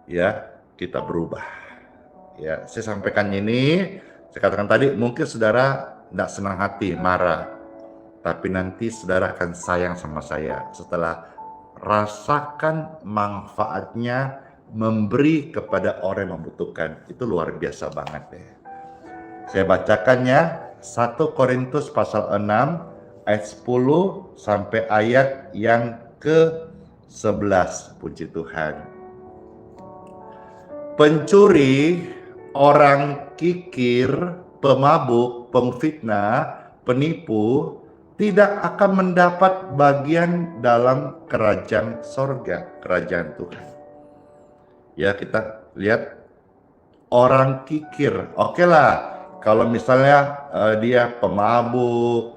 ya kita berubah. Ya, saya sampaikan ini, saya katakan tadi, mungkin saudara tidak senang hati, marah, tapi nanti saudara akan sayang sama saya setelah rasakan manfaatnya memberi kepada orang yang membutuhkan. Itu luar biasa banget deh. Saya bacakannya 1 Korintus pasal 6 ayat 10 sampai ayat yang ke-11. Puji Tuhan. Pencuri, orang kikir, pemabuk, pemfitnah, penipu tidak akan mendapat bagian dalam kerajaan sorga, kerajaan Tuhan. Ya, kita lihat orang kikir. Oke lah, kalau misalnya dia pemabuk,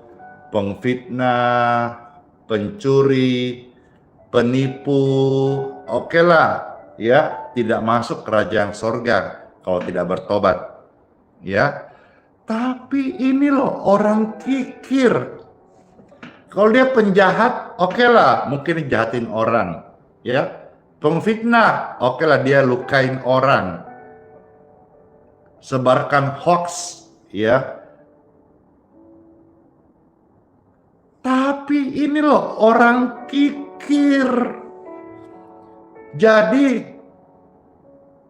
pengfitnah, pencuri, penipu, oke lah, ya tidak masuk kerajaan sorga kalau tidak bertobat, ya. Tapi ini loh orang kikir. Kalau dia penjahat, oke lah, mungkin jahatin orang, ya. Pengfitnah, oke lah dia lukain orang. Sebarkan hoax, ya. Tapi ini loh orang kikir. Jadi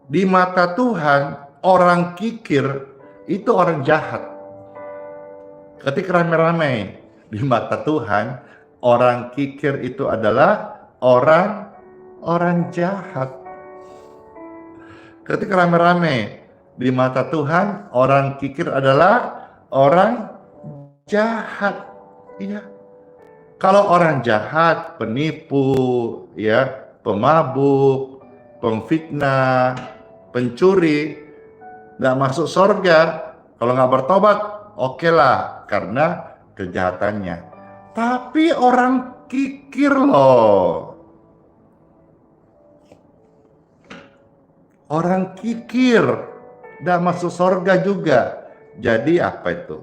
di mata Tuhan orang kikir itu orang jahat. Ketika rame-rame di mata Tuhan orang kikir itu adalah orang jahat. Ketika rame-rame di mata Tuhan, orang kikir adalah orang jahat. Iya. Kalau orang jahat, penipu, ya, pemabuk, pemfitnah, pencuri, nggak masuk surga. Kalau nggak bertobat, oke lah, karena kejahatannya. Tapi orang kikir loh. Orang kikir dan masuk surga juga. Jadi apa itu?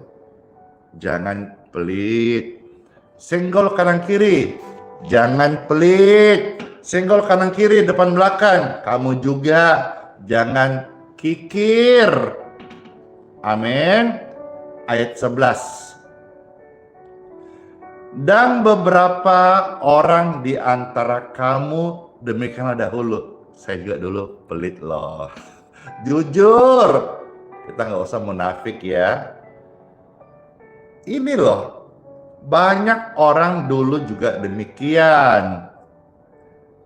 Jangan pelit. Senggol kanan kiri. Jangan pelit. Senggol kanan kiri depan belakang. Kamu juga jangan kikir. Amin. Ayat 11. Dan beberapa orang di antara kamu demikianlah dahulu. Saya juga dulu pelit loh. Jujur. Kita nggak usah munafik ya. Ini loh. Banyak orang dulu juga demikian.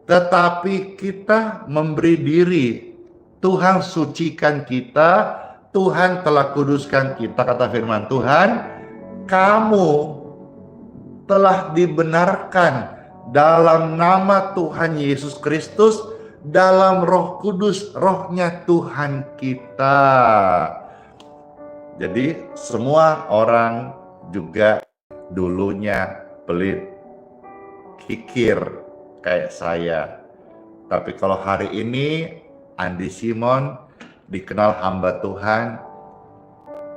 Tetapi kita memberi diri. Tuhan sucikan kita. Tuhan telah kuduskan kita. Kata firman Tuhan. Kamu telah dibenarkan dalam nama Tuhan Yesus Kristus. Dalam Roh Kudus, rohnya Tuhan kita. Jadi semua orang juga dulunya pelit, kikir kayak saya. Tapi kalau hari ini Andi Simon dikenal hamba Tuhan,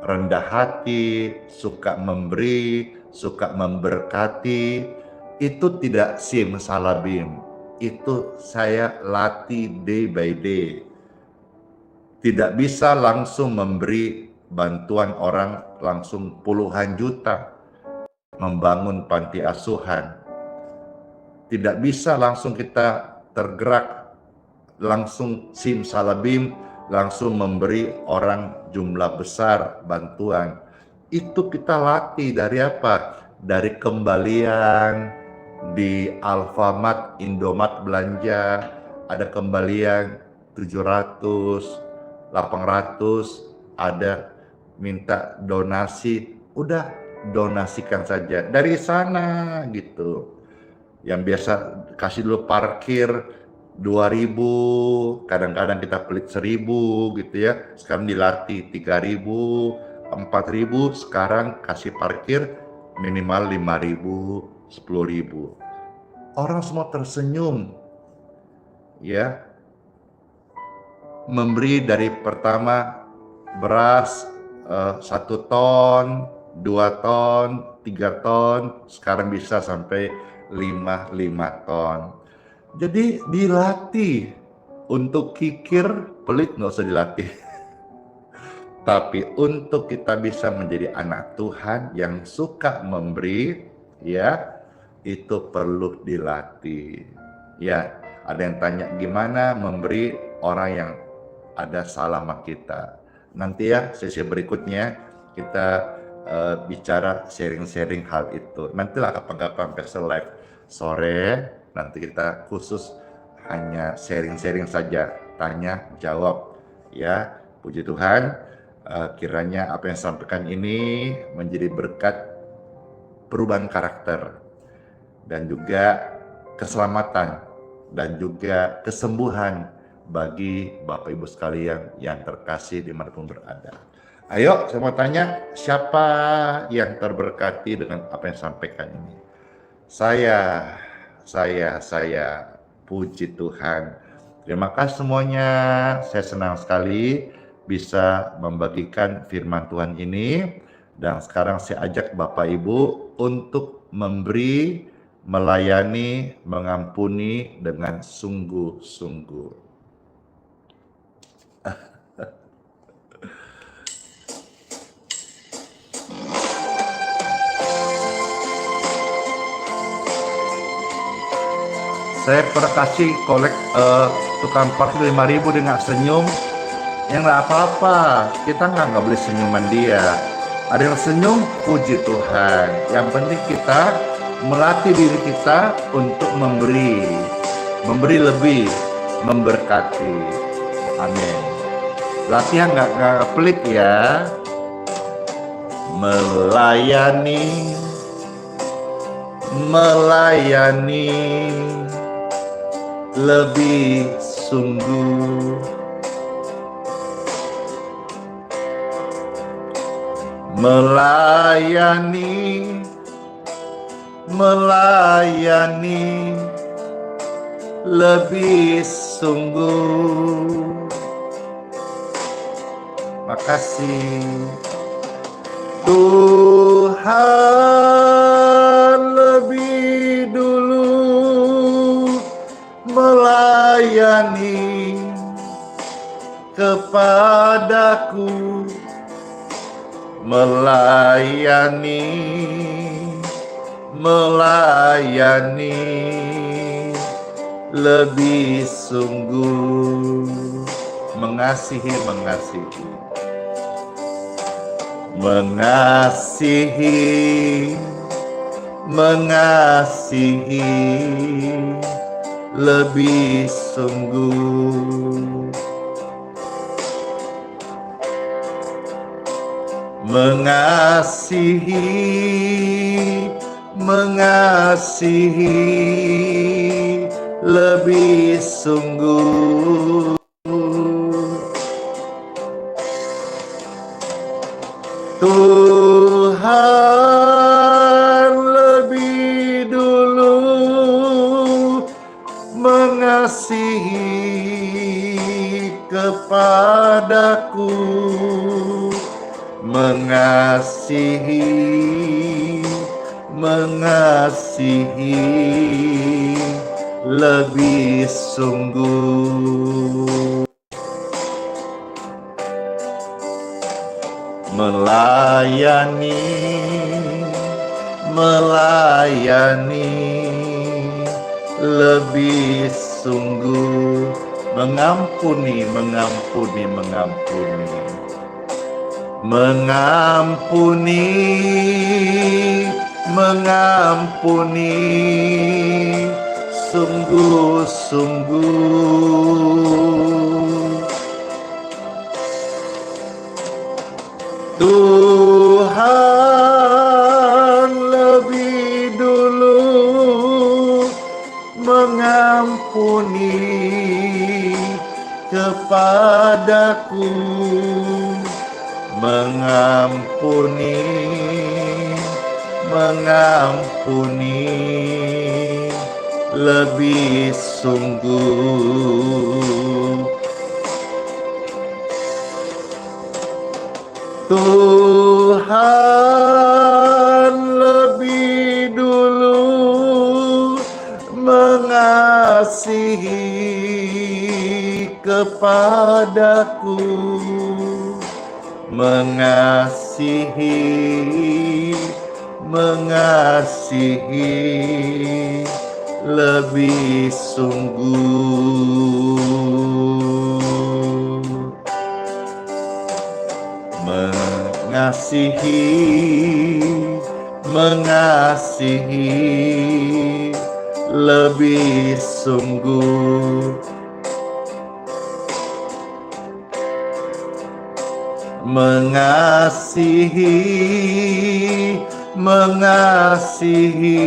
rendah hati, suka memberi, suka memberkati, itu tidak simsalabim. Itu saya latih day by day. Tidak bisa langsung memberi bantuan orang langsung puluhan juta, membangun panti asuhan. Tidak bisa langsung kita tergerak, langsung simsalabim, langsung memberi orang jumlah besar bantuan. Itu kita latih dari apa? Dari kembalian di Alfamart, Indomaret belanja, ada kembalian 700, 800, ada minta donasi, udah donasikan saja dari sana gitu. Yang biasa kasih dulu parkir 2.000, kadang-kadang kita pelit 1.000 gitu ya. Sekarang dilatih 3.000, 4.000, sekarang kasih parkir minimal 5.000, 10.000. Orang semua tersenyum ya. Memberi dari pertama beras 1 ton, 2 ton, 3 ton, sekarang bisa sampai 5 ton. Jadi dilatih. Untuk kikir pelit nggak usah dilatih. Tapi untuk kita bisa menjadi anak Tuhan yang suka memberi, ya, itu perlu dilatih. Ya, ada yang tanya gimana memberi orang yang ada salah sama kita. Nanti ya sesi berikutnya kita bicara sharing-sharing hal itu. Nantilah kapan-kapan Pixel Live sore, nanti kita khusus hanya sharing-sharing saja, tanya jawab ya. Puji Tuhan, kiranya apa yang sampaikan ini menjadi berkat perubahan karakter dan juga keselamatan dan juga kesembuhan bagi Bapak Ibu sekalian yang terkasih dimanapun berada. Ayo, saya mau tanya, siapa yang terberkati dengan apa yang sampaikan ini? Saya, puji Tuhan. Terima kasih semuanya, saya senang sekali bisa membagikan firman Tuhan ini. Dan sekarang saya ajak Bapak Ibu untuk memberi, melayani, mengampuni dengan sungguh-sungguh. Saya pernah kasih tukang parkir 5.000 dengan senyum. Yang nggak apa-apa, kita nggak beli senyuman dia. Ada yang senyum, puji Tuhan. Yang penting kita melatih diri kita untuk memberi lebih, memberkati. Amin. Latihan nggak pelit ya. Melayani, lebih sungguh, melayani lebih sungguh. Makasih Tuhan, lebih dulu melayani kepadaku, melayani lebih sungguh, mengasihi lebih sungguh, mengasihi lebih sungguh. Tuhan, lebih dulu mengasihi kepadaku, mengasihi, mengasihi lebih sungguh, melayani, melayani lebih sungguh, mengampuni, mengampuni, mengampuni, mengampuni, mengampuni sungguh-sungguh. Tuhan lebih dulu mengampuni kepadaku, mengampuni, mengampuni lebih sungguh. Tuhan lebih dulu mengasihi kepadaku, mengasihi, mengasihi lebih sungguh, mengasihi, mengasihi lebih sungguh, mengasihi, mengasihi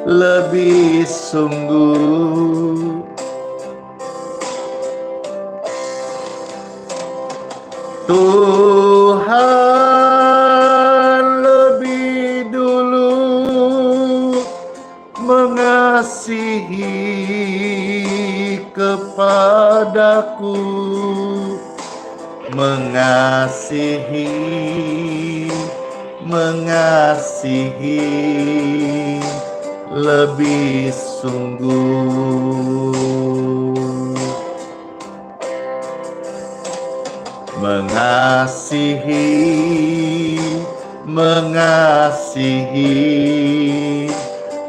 lebih sungguh. Tuhan lebih dulu mengasihi kepadaku, mengasihi, mengasihi lebih sungguh, mengasihi, mengasihi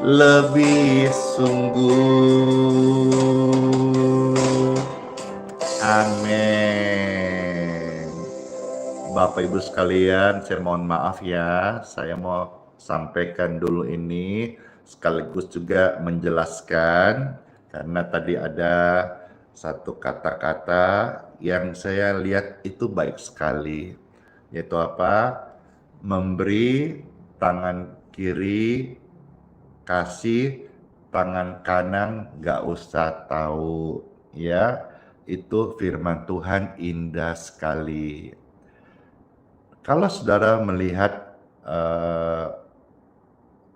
lebih sungguh. Amin. Bapak Ibu sekalian, saya mohon maaf ya, saya mau sampaikan dulu ini sekaligus juga menjelaskan karena tadi ada satu kata-kata yang saya lihat itu baik sekali, yaitu apa? Memberi tangan kiri, kasih tangan kanan gak usah tahu, ya. Itu firman Tuhan indah sekali. Kalau saudara melihat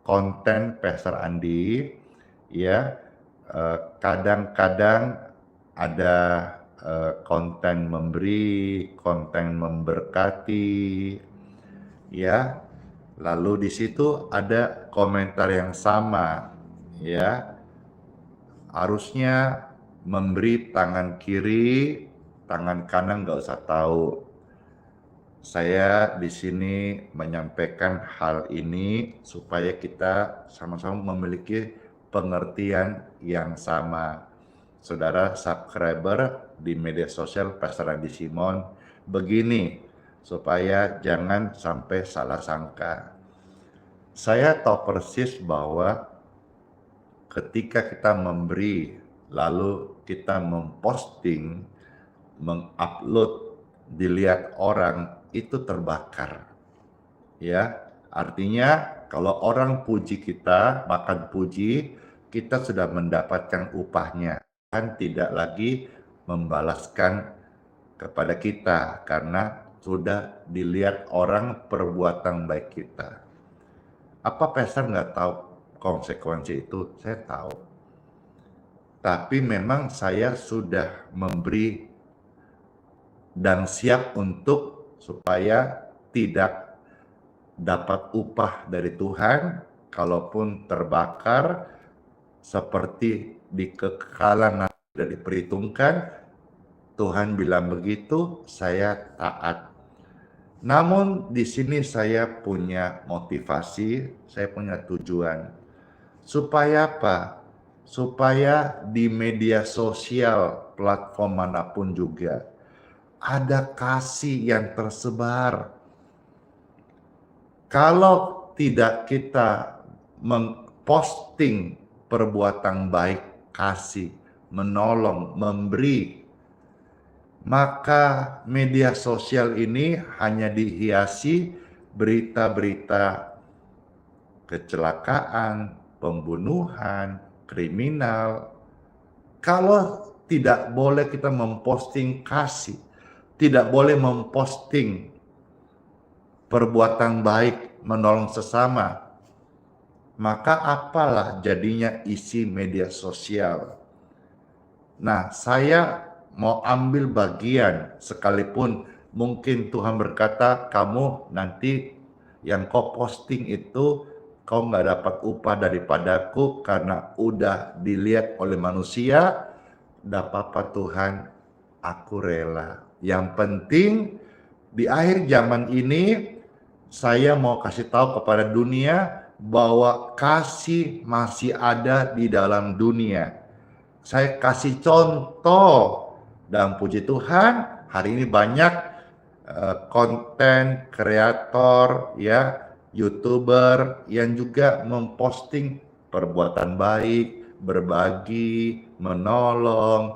konten Pastor Andi, ya, kadang-kadang ada konten memberi, konten memberkati, ya. Lalu di situ ada komentar yang sama, ya. Harusnya memberi tangan kiri, tangan kanan nggak usah tahu. Saya di sini menyampaikan hal ini supaya kita sama-sama memiliki pengertian yang sama. Saudara subscriber di media sosial Pastor Andi Simon, begini supaya jangan sampai salah sangka. Saya tahu persis bahwa ketika kita memberi lalu kita memposting, mengupload, dilihat orang, itu terbakar. Ya, artinya kalau orang puji kita, makan puji, kita sudah mendapatkan upahnya. Kan tidak lagi membalaskan kepada kita karena sudah dilihat orang perbuatan baik kita. Apa pastor nggak tahu konsekuensi itu? Saya tahu. Tapi memang saya sudah memberi dan siap untuk supaya tidak dapat upah dari Tuhan, kalaupun terbakar seperti di kekekalan nanti sudah diperhitungkan. Tuhan bilang begitu, saya taat. Namun di sini saya punya motivasi, saya punya tujuan. Supaya apa? Supaya di media sosial, platform manapun juga, ada kasih yang tersebar. Kalau tidak kita memposting perbuatan baik, kasih, menolong, memberi, maka media sosial ini hanya dihiasi berita-berita kecelakaan, pembunuhan, kriminal. Kalau tidak boleh kita memposting kasih, tidak boleh memposting perbuatan baik, menolong sesama, maka apalah jadinya isi media sosial. Nah, saya mau ambil bagian, sekalipun mungkin Tuhan berkata, kamu nanti yang kau posting itu kau nggak dapat upah daripadaku karena udah dilihat oleh manusia. Nggak apa-apa Tuhan, aku rela. Yang penting di akhir zaman ini saya mau kasih tahu kepada dunia bahwa kasih masih ada di dalam dunia. Saya kasih contoh, dan puji Tuhan hari ini banyak konten kreator ya, YouTuber yang juga memposting perbuatan baik, berbagi, menolong,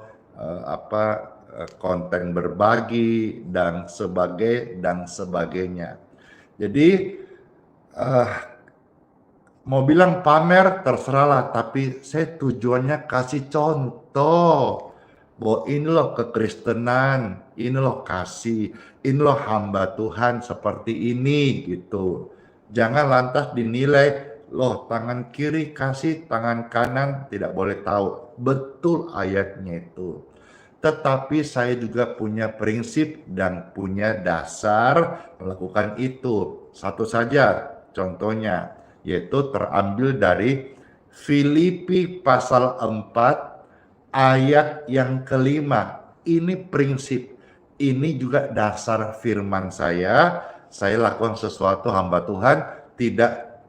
konten berbagi dan sebagainya. Jadi mau bilang pamer terserahlah, tapi saya tujuannya kasih contoh bahwa ini loh kekristenan, ini loh kasih, ini loh hamba Tuhan seperti ini gitu. Jangan lantas dinilai, loh tangan kiri kasih, tangan kanan tidak boleh tahu. Betul ayatnya itu. Tetapi saya juga punya prinsip dan punya dasar melakukan itu. Satu saja contohnya, yaitu terambil dari Filipi pasal 4 ayat yang kelima. Ini prinsip, ini juga dasar firman saya. Saya lakukan sesuatu hamba Tuhan, tidak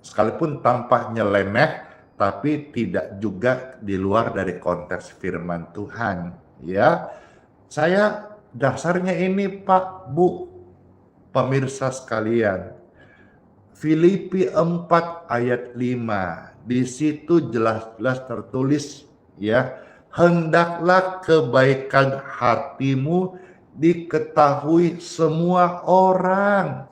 sekalipun tanpa nyeleneh, tapi tidak juga di luar dari konteks firman Tuhan. Ya, saya dasarnya ini Pak, Bu, pemirsa sekalian. Filipi 4 ayat 5. Di situ jelas-jelas tertulis ya, hendaklah kebaikan hatimu diketahui semua orang.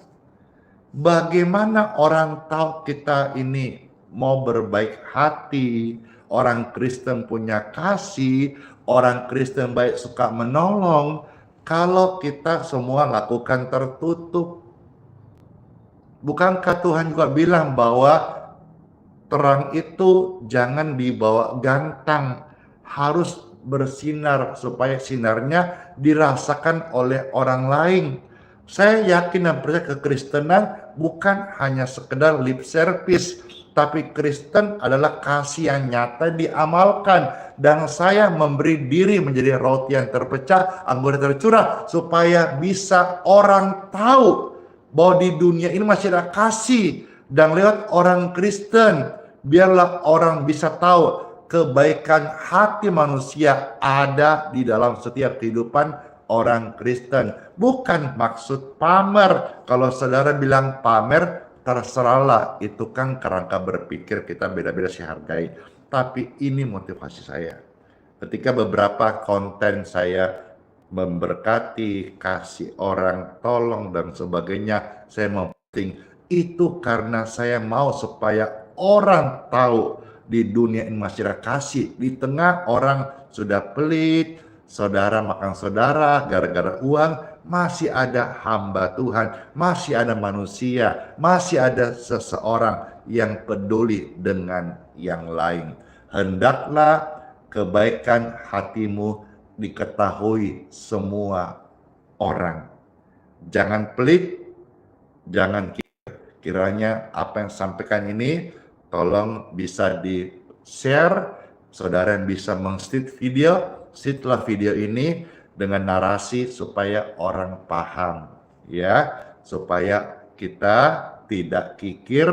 Bagaimana orang tahu kita ini mau berbaik hati, orang Kristen punya kasih, orang Kristen baik suka menolong, kalau kita semua lakukan tertutup? Bukankah Tuhan juga bilang bahwa terang itu jangan dibawa gantang, harus bersinar supaya sinarnya dirasakan oleh orang lain. Saya yakin dan percaya kekristenan bukan hanya sekedar lip service, tapi Kristen adalah kasih yang nyata diamalkan. Dan saya memberi diri menjadi roti yang terpecah, anggur yang tercurah, supaya bisa orang tahu bahwa di dunia ini masih ada kasih. Dan lewat orang Kristen, biarlah orang bisa tahu kebaikan hati manusia ada di dalam setiap kehidupan orang Kristen. Bukan maksud pamer. Kalau saudara bilang pamer, terserahlah. Itu kan kerangka berpikir kita beda-beda, saya hargai. Tapi ini motivasi saya. Ketika beberapa konten saya memberkati, kasih orang, tolong dan sebagainya, saya mau posting itu karena saya mau supaya orang tahu di dunia ini masih ada kasih. Di tengah orang sudah pelit, saudara makan saudara gara-gara uang, masih ada hamba Tuhan, masih ada manusia, masih ada seseorang yang peduli dengan yang lain. Hendaklah kebaikan hatimu diketahui semua orang. Jangan pelit, jangan kiranya apa yang sampaikan ini tolong bisa di-share, saudara yang bisa meng-sheet video, setelah video ini dengan narasi supaya orang paham, ya, supaya kita tidak kikir,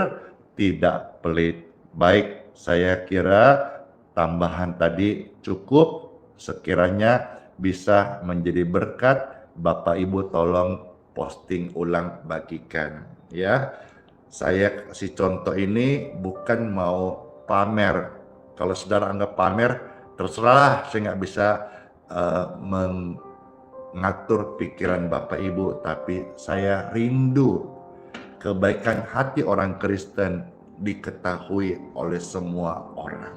tidak pelit. Baik, saya kira tambahan tadi cukup, sekiranya bisa menjadi berkat. Bapak Ibu tolong posting ulang, bagikan, ya. Saya kasih contoh ini bukan mau pamer. Kalau saudara anggap pamer, terserah, saya nggak bisa mengatur pikiran Bapak Ibu, tapi saya rindu kebaikan hati orang Kristen diketahui oleh semua orang.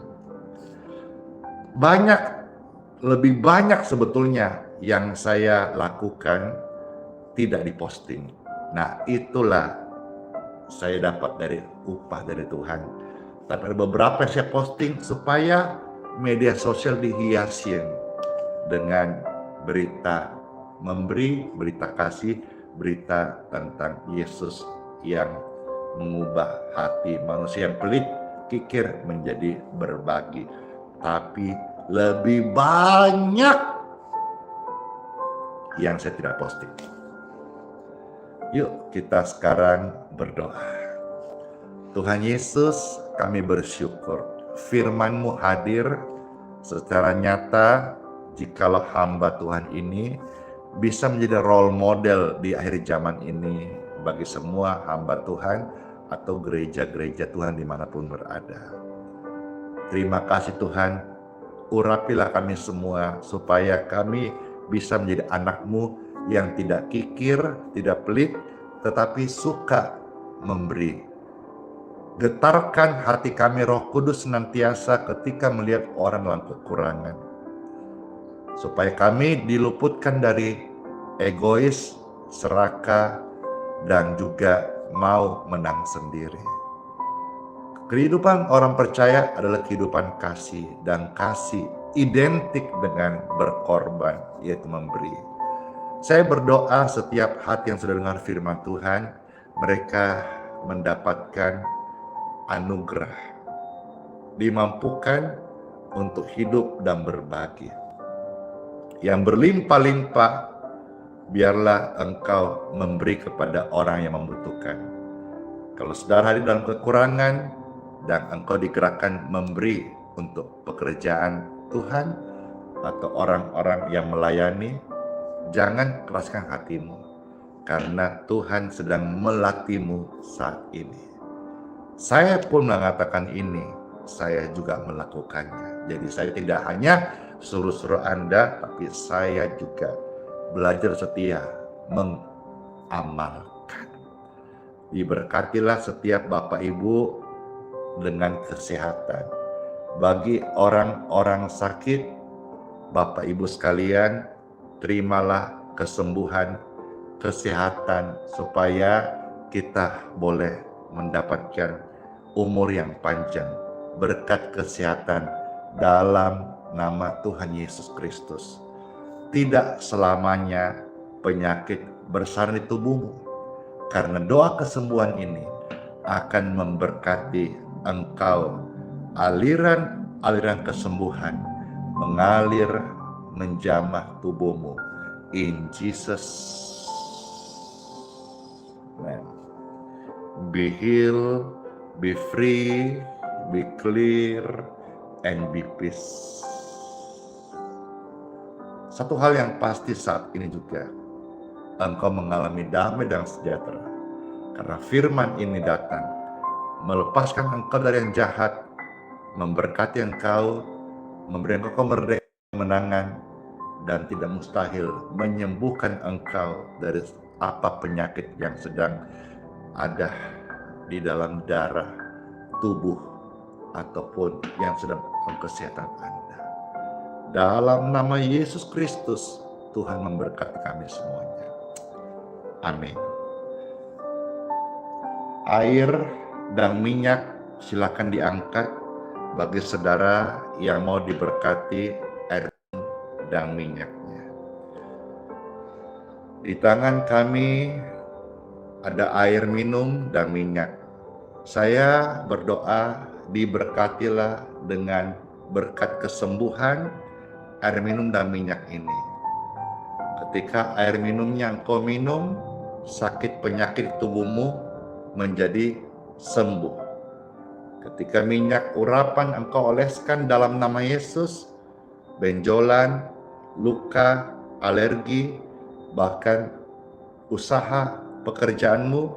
Lebih banyak sebetulnya yang saya lakukan tidak diposting. Nah, itulah saya dapat dari upah dari Tuhan. Tapi ada beberapa yang saya posting supaya media sosial dihiasi dengan berita memberi, berita kasih, berita tentang Yesus yang mengubah hati manusia yang pelit, kikir menjadi berbagi. Tapi lebih banyak yang saya tidak posting. Yuk kita sekarang berdoa. Tuhan Yesus, kami bersyukur firman-Mu hadir secara nyata jikalau hamba Tuhan ini bisa menjadi role model di akhir zaman ini bagi semua hamba Tuhan atau gereja-gereja Tuhan dimanapun berada. Terima kasih Tuhan, urapilah kami semua supaya kami bisa menjadi anak-Mu yang tidak kikir, tidak pelit, tetapi suka memberi. Getarkan hati kami Roh Kudus senantiasa ketika melihat orang dalam kekurangan. Supaya kami diluputkan dari egois, serakah, dan juga mau menang sendiri. Kehidupan orang percaya adalah kehidupan kasih, dan kasih identik dengan berkorban, yaitu memberi. Saya berdoa setiap hati yang sudah dengar firman Tuhan, mereka mendapatkan anugerah, dimampukan untuk hidup dan berbagi. Yang berlimpah-limpah, biarlah Engkau memberi kepada orang yang membutuhkan. Kalau saudara hadir dalam kekurangan, dan engkau digerakkan memberi untuk pekerjaan Tuhan atau orang-orang yang melayani, jangan keraskan hatimu, karena Tuhan sedang melatihmu saat ini. Saya pun mengatakan ini, saya juga melakukannya. Jadi saya tidak hanya suruh-suruh Anda, tapi saya juga belajar setia mengamalkan. Diberkatilah setiap Bapak Ibu dengan kesehatan. Bagi orang-orang sakit, Bapak Ibu sekalian, terimalah kesembuhan, kesehatan, supaya kita boleh mendapatkan umur yang panjang, berkat kesehatan dalam nama Tuhan Yesus Kristus. Tidak selamanya penyakit bersarang di tubuhmu, karena doa kesembuhan ini akan memberkati engkau. Aliran-aliran kesembuhan mengalir menjamah tubuhmu. In Jesus name. Be healed, be free, be clear, and be peace. Satu hal yang pasti saat ini juga, engkau mengalami damai dan sejahtera. Karena firman ini datang melepaskan engkau dari yang jahat, memberkati engkau, memberi engkau kemenangan, dan tidak mustahil menyembuhkan engkau dari apa penyakit yang sedang ada di dalam darah, tubuh, ataupun yang sedang kesehatan Anda. Dalam nama Yesus Kristus, Tuhan memberkati kami semuanya. Amin. Air dan minyak silakan diangkat bagi saudara yang mau diberkati air dan minyaknya. Di tangan kami ada air minum dan minyak. Saya berdoa diberkatilah dengan berkat kesembuhan air minum dan minyak ini. Ketika air minumnya engkau minum, sakit penyakit tubuhmu menjadi sembuh. Ketika minyak urapan engkau oleskan dalam nama Yesus, benjolan, luka, alergi, bahkan usaha pekerjaanmu,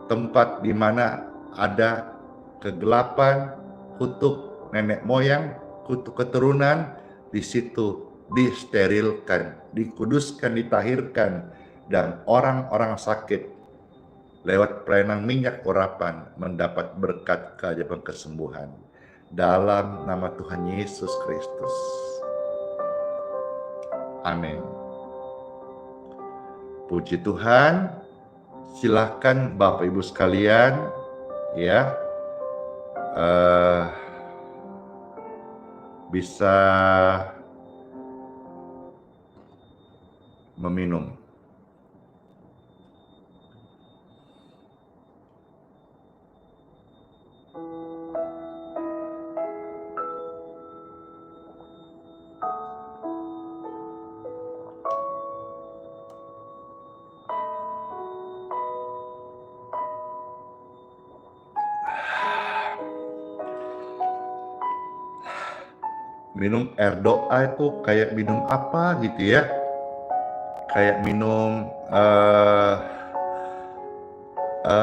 tempat di mana ada kegelapan, kutuk nenek moyang, kutuk keturunan, di situ disterilkan, dikuduskan, ditahirkan, dan orang-orang sakit lewat pelayanan minyak urapan mendapat berkat keajaiban kesembuhan dalam nama Tuhan Yesus Kristus. Amin. Puji Tuhan. Silahkan Bapak Ibu sekalian ya bisa meminum. Minum air doa itu kayak minum apa gitu ya? Kayak minum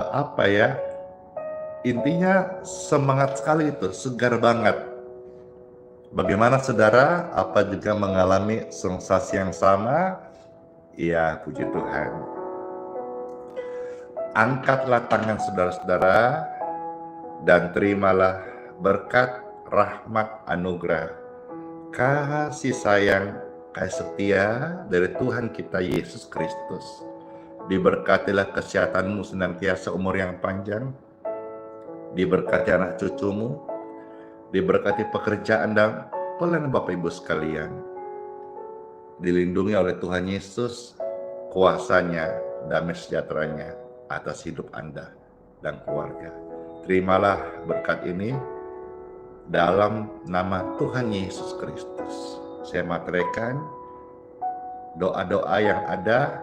apa ya? Intinya semangat sekali itu, segar banget. Bagaimana saudara? Apa juga mengalami sensasi yang sama? Iya, puji Tuhan. Angkatlah tangan saudara-saudara dan terimalah berkat rahmat anugerah kasih sayang, kasih setia dari Tuhan kita Yesus Kristus. Diberkatilah kesehatanmu senantiasa, umur yang panjang, diberkati anak cucumu, diberkati pekerjaan dan pelayanan Bapak Ibu sekalian, dilindungi oleh Tuhan Yesus, kuasanya, damai sejahteranya atas hidup Anda dan keluarga. Terimalah berkat ini dalam nama Tuhan Yesus Kristus. Saya materaikan doa-doa yang ada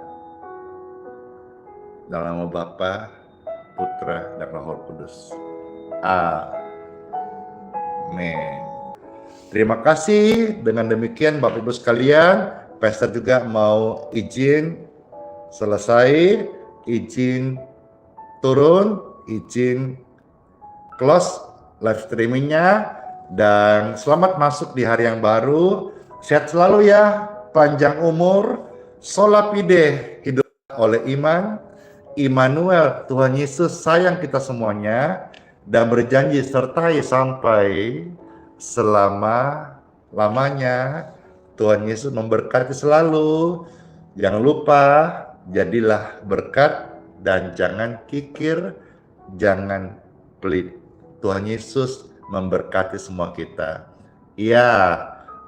dalam nama Bapa, Putra, dan Roh Kudus. Amin. Terima kasih. Dengan demikian Bapak Ibu sekalian, Pastor juga mau izin selesai, izin turun, izin close live streamingnya, dan selamat masuk di hari yang baru. Sehat selalu ya, panjang umur, sola fide, hidup oleh iman, Immanuel, Tuhan Yesus sayang kita semuanya dan berjanji sertai sampai selama-lamanya. Tuhan Yesus memberkati selalu. Jangan lupa, jadilah berkat dan jangan kikir, jangan pelit. Tuhan Yesus memberkati semua kita. Iya,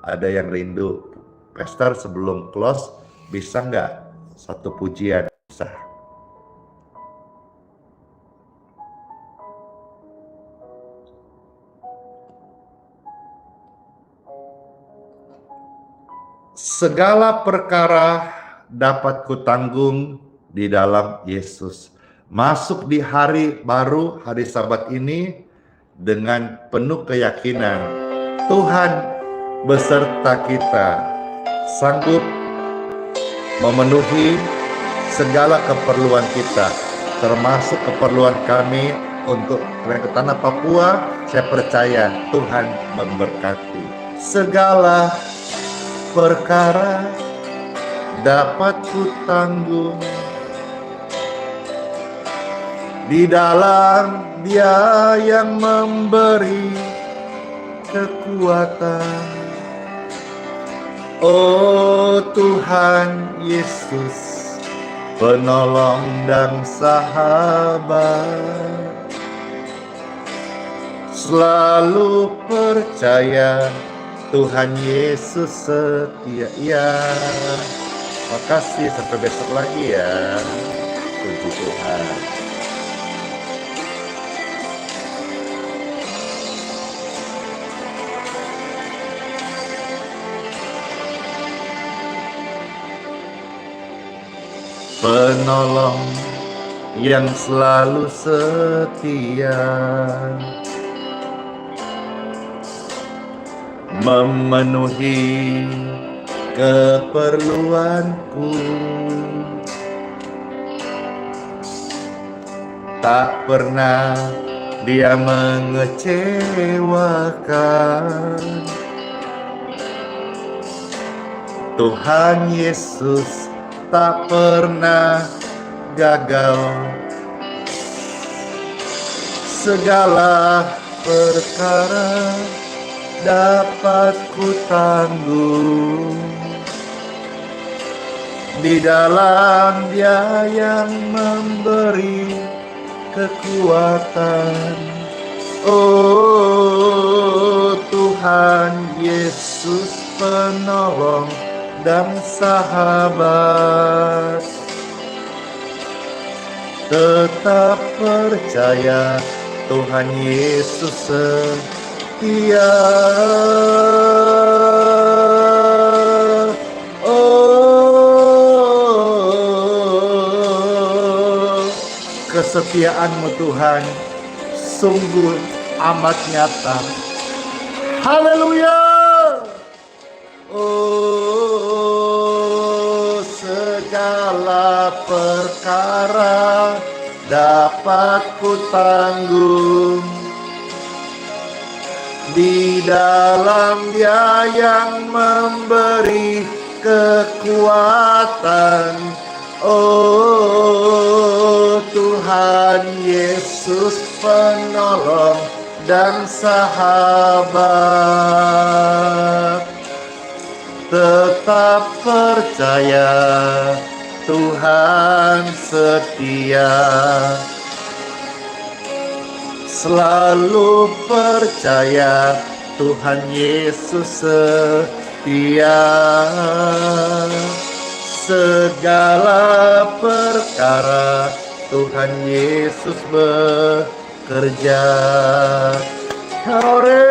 ada yang rindu. Pastor sebelum close, bisa nggak satu pujian? Bisa. Segala perkara dapat kutanggung di dalam Yesus. Masuk di hari baru, hari Sabat ini, dengan penuh keyakinan Tuhan beserta kita, sanggup memenuhi segala keperluan kita, termasuk keperluan kami untuk ke tanah Papua. Saya percaya Tuhan memberkati. Segala perkara dapat kutanggung di dalam Dia yang memberi kekuatan. Oh Tuhan Yesus, penolong dan sahabat, selalu percaya Tuhan Yesus setia. Ya, Makasih, sampai besok lagi ya. Puji Tuhan. Penolong yang selalu setia, memenuhi keperluanku, tak pernah dia mengecewakan. Tuhan Yesus tak pernah gagal. Segala perkara dapat ku tanggung di dalam Dia yang memberi kekuatan. Oh Tuhan Yesus, penolong dan sahabat, tetap percaya Tuhan Yesus setia. Oh, kesetiaan-Mu Tuhan sungguh amat nyata. Haleluya. Oh, segala perkara dapat ku tanggung di dalam Dia yang memberi kekuatan. Oh Tuhan Yesus, penolong dan sahabat, tetap percaya Tuhan setia. Selalu percaya Tuhan Yesus setia. Segala perkara Tuhan Yesus bekerja. Hore!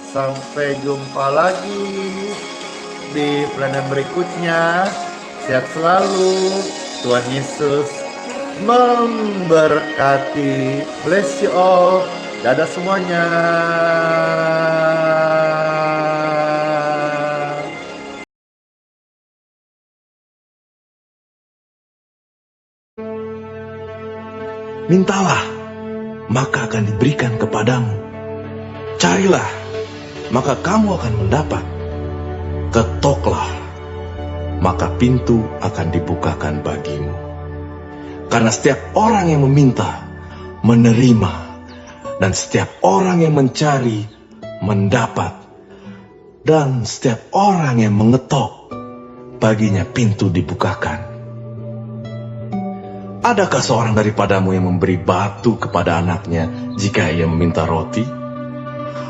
Sampai jumpa lagi di pelayanan berikutnya. Sehat selalu. Tuhan Yesus memberkati. Bless you all. Dadah semuanya. Mintalah, maka akan diberikan kepadamu. Carilah, maka kamu akan mendapat. Ketoklah, maka pintu akan dibukakan bagimu. Karena setiap orang yang meminta, menerima, dan setiap orang yang mencari, mendapat. Dan setiap orang yang mengetok, baginya pintu dibukakan. Adakah seorang daripadamu yang memberi batu kepada anaknya jika ia meminta roti?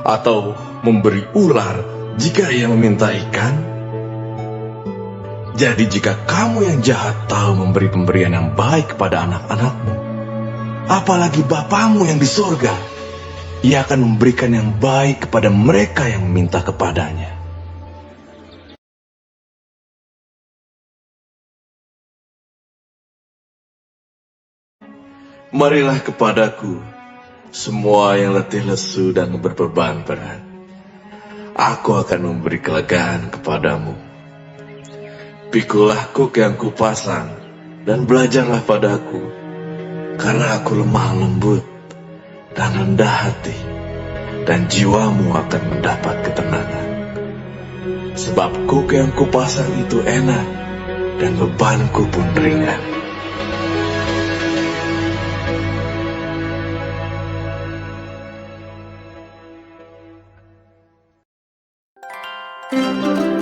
Atau memberi ular jika ia meminta ikan? Jadi jika kamu yang jahat tahu memberi pemberian yang baik kepada anak-anakmu, apalagi Bapamu yang di surga, Ia akan memberikan yang baik kepada mereka yang meminta kepadanya. Marilah kepadaku, semua yang letih lesu dan berbeban berat. Aku akan memberi kelegaan kepadamu. Pikulah kuk yang kupasang, dan belajarlah padaku, karena aku lemah lembut dan rendah hati, dan jiwamu akan mendapat ketenangan. Sebab kuk yang kupasang itu enak, dan bebanku pun ringan. Thank you.